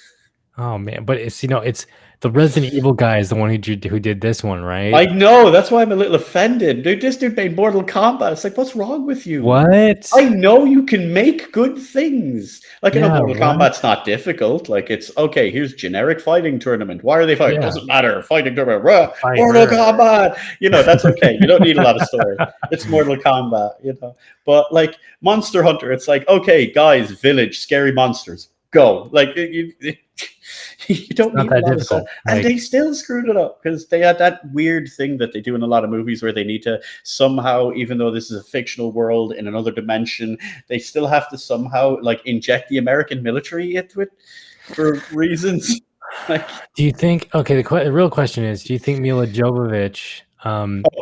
Oh man, but it's it's the Resident Evil guy is the one who did this one, right? I know, that's why I'm a little offended. Dude, this dude made Mortal Kombat. It's like, what's wrong with you? What? I know you can make good things. Like, I know Mortal Kombat's not difficult. Like, it's okay, here's generic fighting tournament. Why are they fighting? Doesn't matter. Fighting tournament. Mortal Kombat. That's okay. You don't need a lot of story. It's Mortal Kombat, But like Monster Hunter, it's like, okay, guys, village, scary monsters. Go. Like, you don't need a lot of stuff. And they still screwed it up because they had that weird thing that they do in a lot of movies where they need to somehow, even though this is a fictional world in another dimension, they still have to somehow like inject the American military into it for reasons. Do you think, okay, the real question is, do you think Mila Jovovich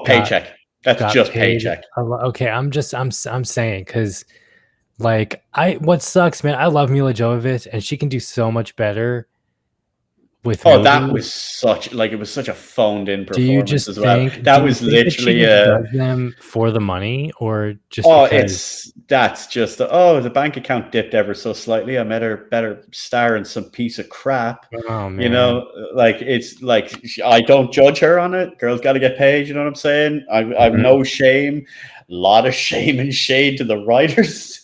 paycheck? That's just paycheck. Okay, I'm saying, because like what sucks, man, I love Mila Jovovich and she can do so much better with that was such a phoned in performance. Do you just as well. That was literally does them for the money, or just that's just the bank account dipped ever so slightly. I met her better star in some piece of crap. Oh man. It's like, I don't judge her on it. Girls got to get paid, you know what I'm saying? I've no shame. A lot of shame and shade to the writers.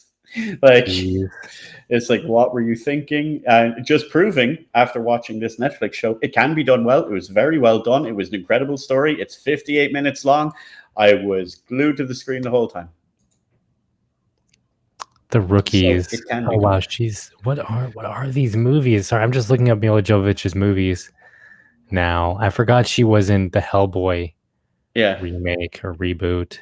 Like, it's like, what were you thinking? And just proving, after watching this Netflix show, it can be done well. It was very well done. It was an incredible story. It's 58 minutes long. I was glued to the screen the whole time. The Rookies. So oh wow, what are these movies? Sorry, I'm just looking up Mila Jovovich's movies now. I forgot she was in the Hellboy remake or reboot.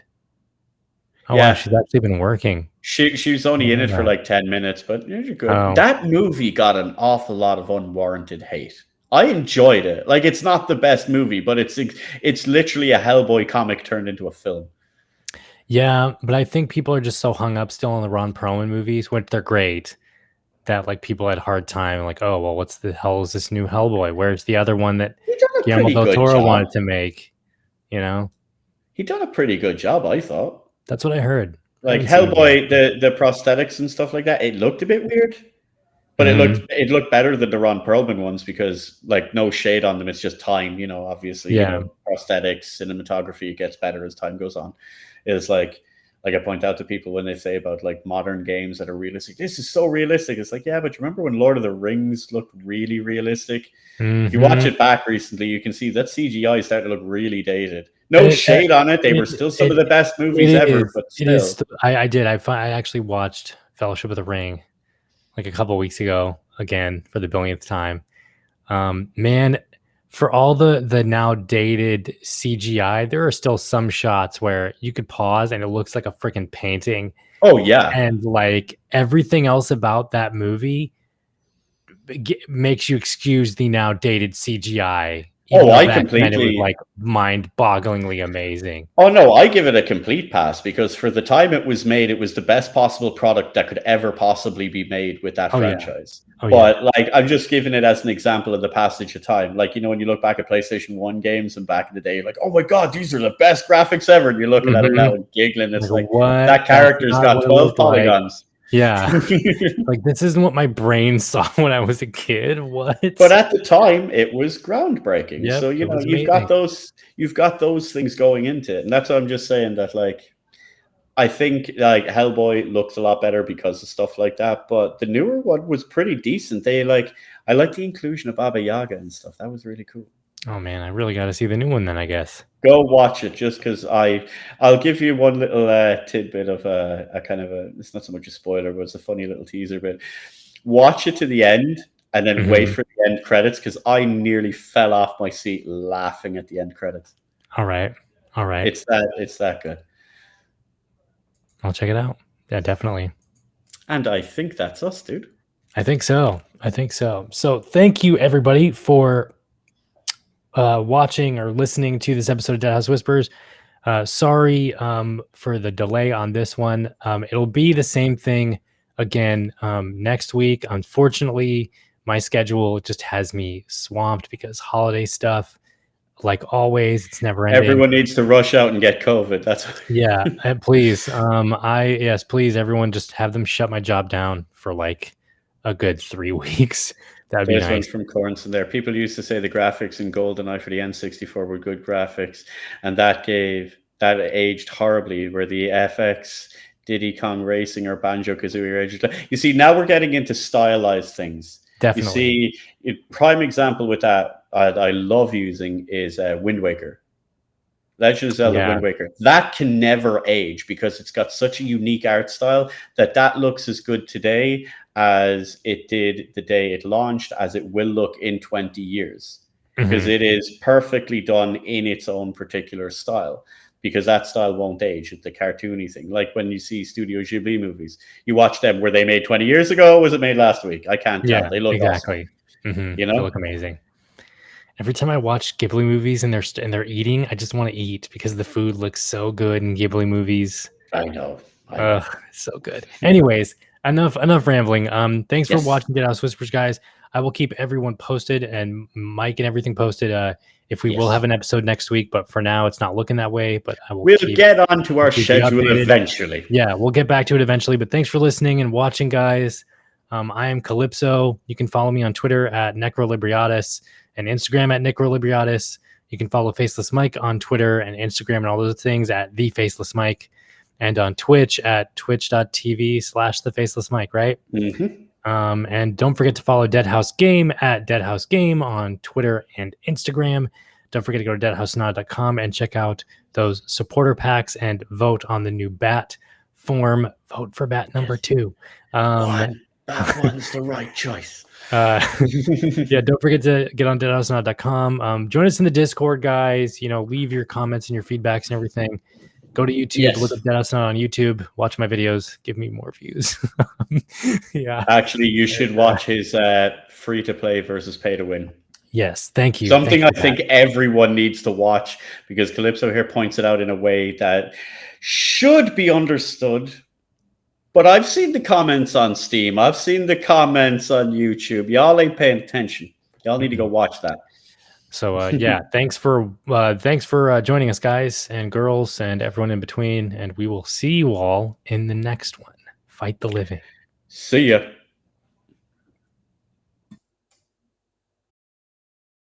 Oh wow, she's actually been working. She was only in it for like 10 minutes, but you're good. That movie got an awful lot of unwarranted hate. I enjoyed it. Like, it's not the best movie, but it's literally a Hellboy comic turned into a film. Yeah, but I think people are just so hung up still on the Ron Perlman movies, which they're great, that like people had a hard time. Like, oh well, what's the hell is this new Hellboy? Where's the other one that Guillermo del Toro wanted to make? He done a pretty good job, I thought. That's what I heard. Like Hellboy, the prosthetics and stuff like that, it looked a bit weird, but it looked better than the Ron Perlman ones because, like, no shade on them. It's just time, obviously. Prosthetics, cinematography gets better as time goes on. It's like I point out to people when they say about like modern games that are realistic, this is so realistic. It's like, yeah, but you remember when Lord of the Rings looked really realistic? You watch it back recently, you can see that CGI started to look really dated. No shade on it. They were still some of the best movies ever, but still. I actually watched Fellowship of the Ring like a couple weeks ago again for the billionth time. Man, for all the now dated CGI, there are still some shots where you could pause and it looks like a freaking painting. Oh yeah. And like everything else about that movie makes you excuse the now dated CGI, even Oh, though I back then it was completely. like mind-bogglingly amazing. Oh no, I give it a complete pass because for the time it was made, it was the best possible product that could ever possibly be made with that Oh yeah, franchise. oh yeah. But like, I'm just giving it as an example of the passage of time. Like, when you look back at PlayStation 1 games and back in the day, you're like, oh my God, these are the best graphics ever. And you're looking at it Mhm. now and giggling. It's Like like, what? that That's character's not got what it 12 looked like. polygons. Yeah, like this isn't what my brain saw when I was a kid. What? But at the time, it was groundbreaking. Yep, So it was you've amazing. got those things going into it, and that's what I'm just saying that like I think like Hellboy looks a lot better because of stuff like that. But the newer one was pretty decent. I like the inclusion of Baba Yaga and stuff. That was really cool. Oh man, I really got to see the new one then, I guess. Go watch it just because I'll give you one little tidbit of a kind of a, it's not so much a spoiler, but it's a funny little teaser. But watch it to the end and then wait Mhm. for the end credits because I nearly fell off my seat laughing at the end credits. All right, all right. It's that good. I'll check it out. Yeah, definitely. And I think that's us, dude. I think so. I think so. So thank you everybody for watching or listening to this episode of Deadhaus Whispers. Sorry for the delay on this one. It'll be the same thing again next week. Unfortunately, my schedule just has me swamped because holiday stuff. Like always, it's never ending. Everyone needs to rush out and get COVID. That's Yeah, and please, yes, please, everyone, just have them shut my job down for like a good 3 weeks. That'd be There's one nice. from Cornson there. People used to say the graphics in GoldenEye for the N64 were good graphics, and that aged horribly. Where the FX, Diddy Kong Racing, or Banjo Kazooie aged. You see, now we're getting into stylized things. Definitely. You see, prime example with that I love using is Wind Waker. Legend of Zelda Yeah. Wind Waker. That can never age because it's got such a unique art style that looks as good today as it did the day it launched, as it will look in 20 years. Because Mhm. it is perfectly done in its own particular style. Because that style won't age. It's the cartoony thing. Like when you see Studio Ghibli movies, you watch them. Were they made 20 years ago? Or was it made last week? I can't tell. Yeah, They look awesome. exactly. Mhm. You They know? look amazing. Every time I watch Ghibli movies and they're eating, I just want to eat because the food looks so good in Ghibli movies. I know. Ugh, so good. Anyways, enough rambling. Thanks for Yes. watching Deadhaus Whispers, guys. I will keep everyone posted and Mike and everything posted. If we will Yes. have an episode next week, but for now it's not looking that way. But I will We'll keep get on to our keep you schedule updated. eventually. Yeah, we'll get back to it eventually. But thanks for listening and watching, guys. I am Calypso. You can follow me on Twitter at Necrolibriatus and Instagram at Necrolibriatus. You can follow Faceless Mike on Twitter and Instagram and all those things at The Faceless Mike, and on Twitch at twitch.tv/The Faceless Mike, right? Mm-hmm. And don't forget to follow Deadhaus Game at Deadhaus Game on Twitter and Instagram. Don't forget to go to deadhausnod.com and check out those supporter packs and vote on the new bat form. Vote for bat number 2. That one's the right choice. Yeah, don't forget to get on deadhausnod.com. Join us in the Discord, guys. Leave your comments and your feedbacks and everything. Go to YouTube, Yes. look up Deadhaus Sonata on YouTube, watch my videos, give me more views. Yeah. Actually, you should watch his free to play versus pay to win. Yes, thank you. Something Thank I think everyone needs to watch because Calypso here points it out in a way that should be understood. But I've seen the comments on Steam. I've seen the comments on YouTube. Y'all ain't paying attention. Y'all need to go watch that. So yeah, thanks for joining us, guys and girls and everyone in between, and we will see you all in the next one. Fight the living. See ya.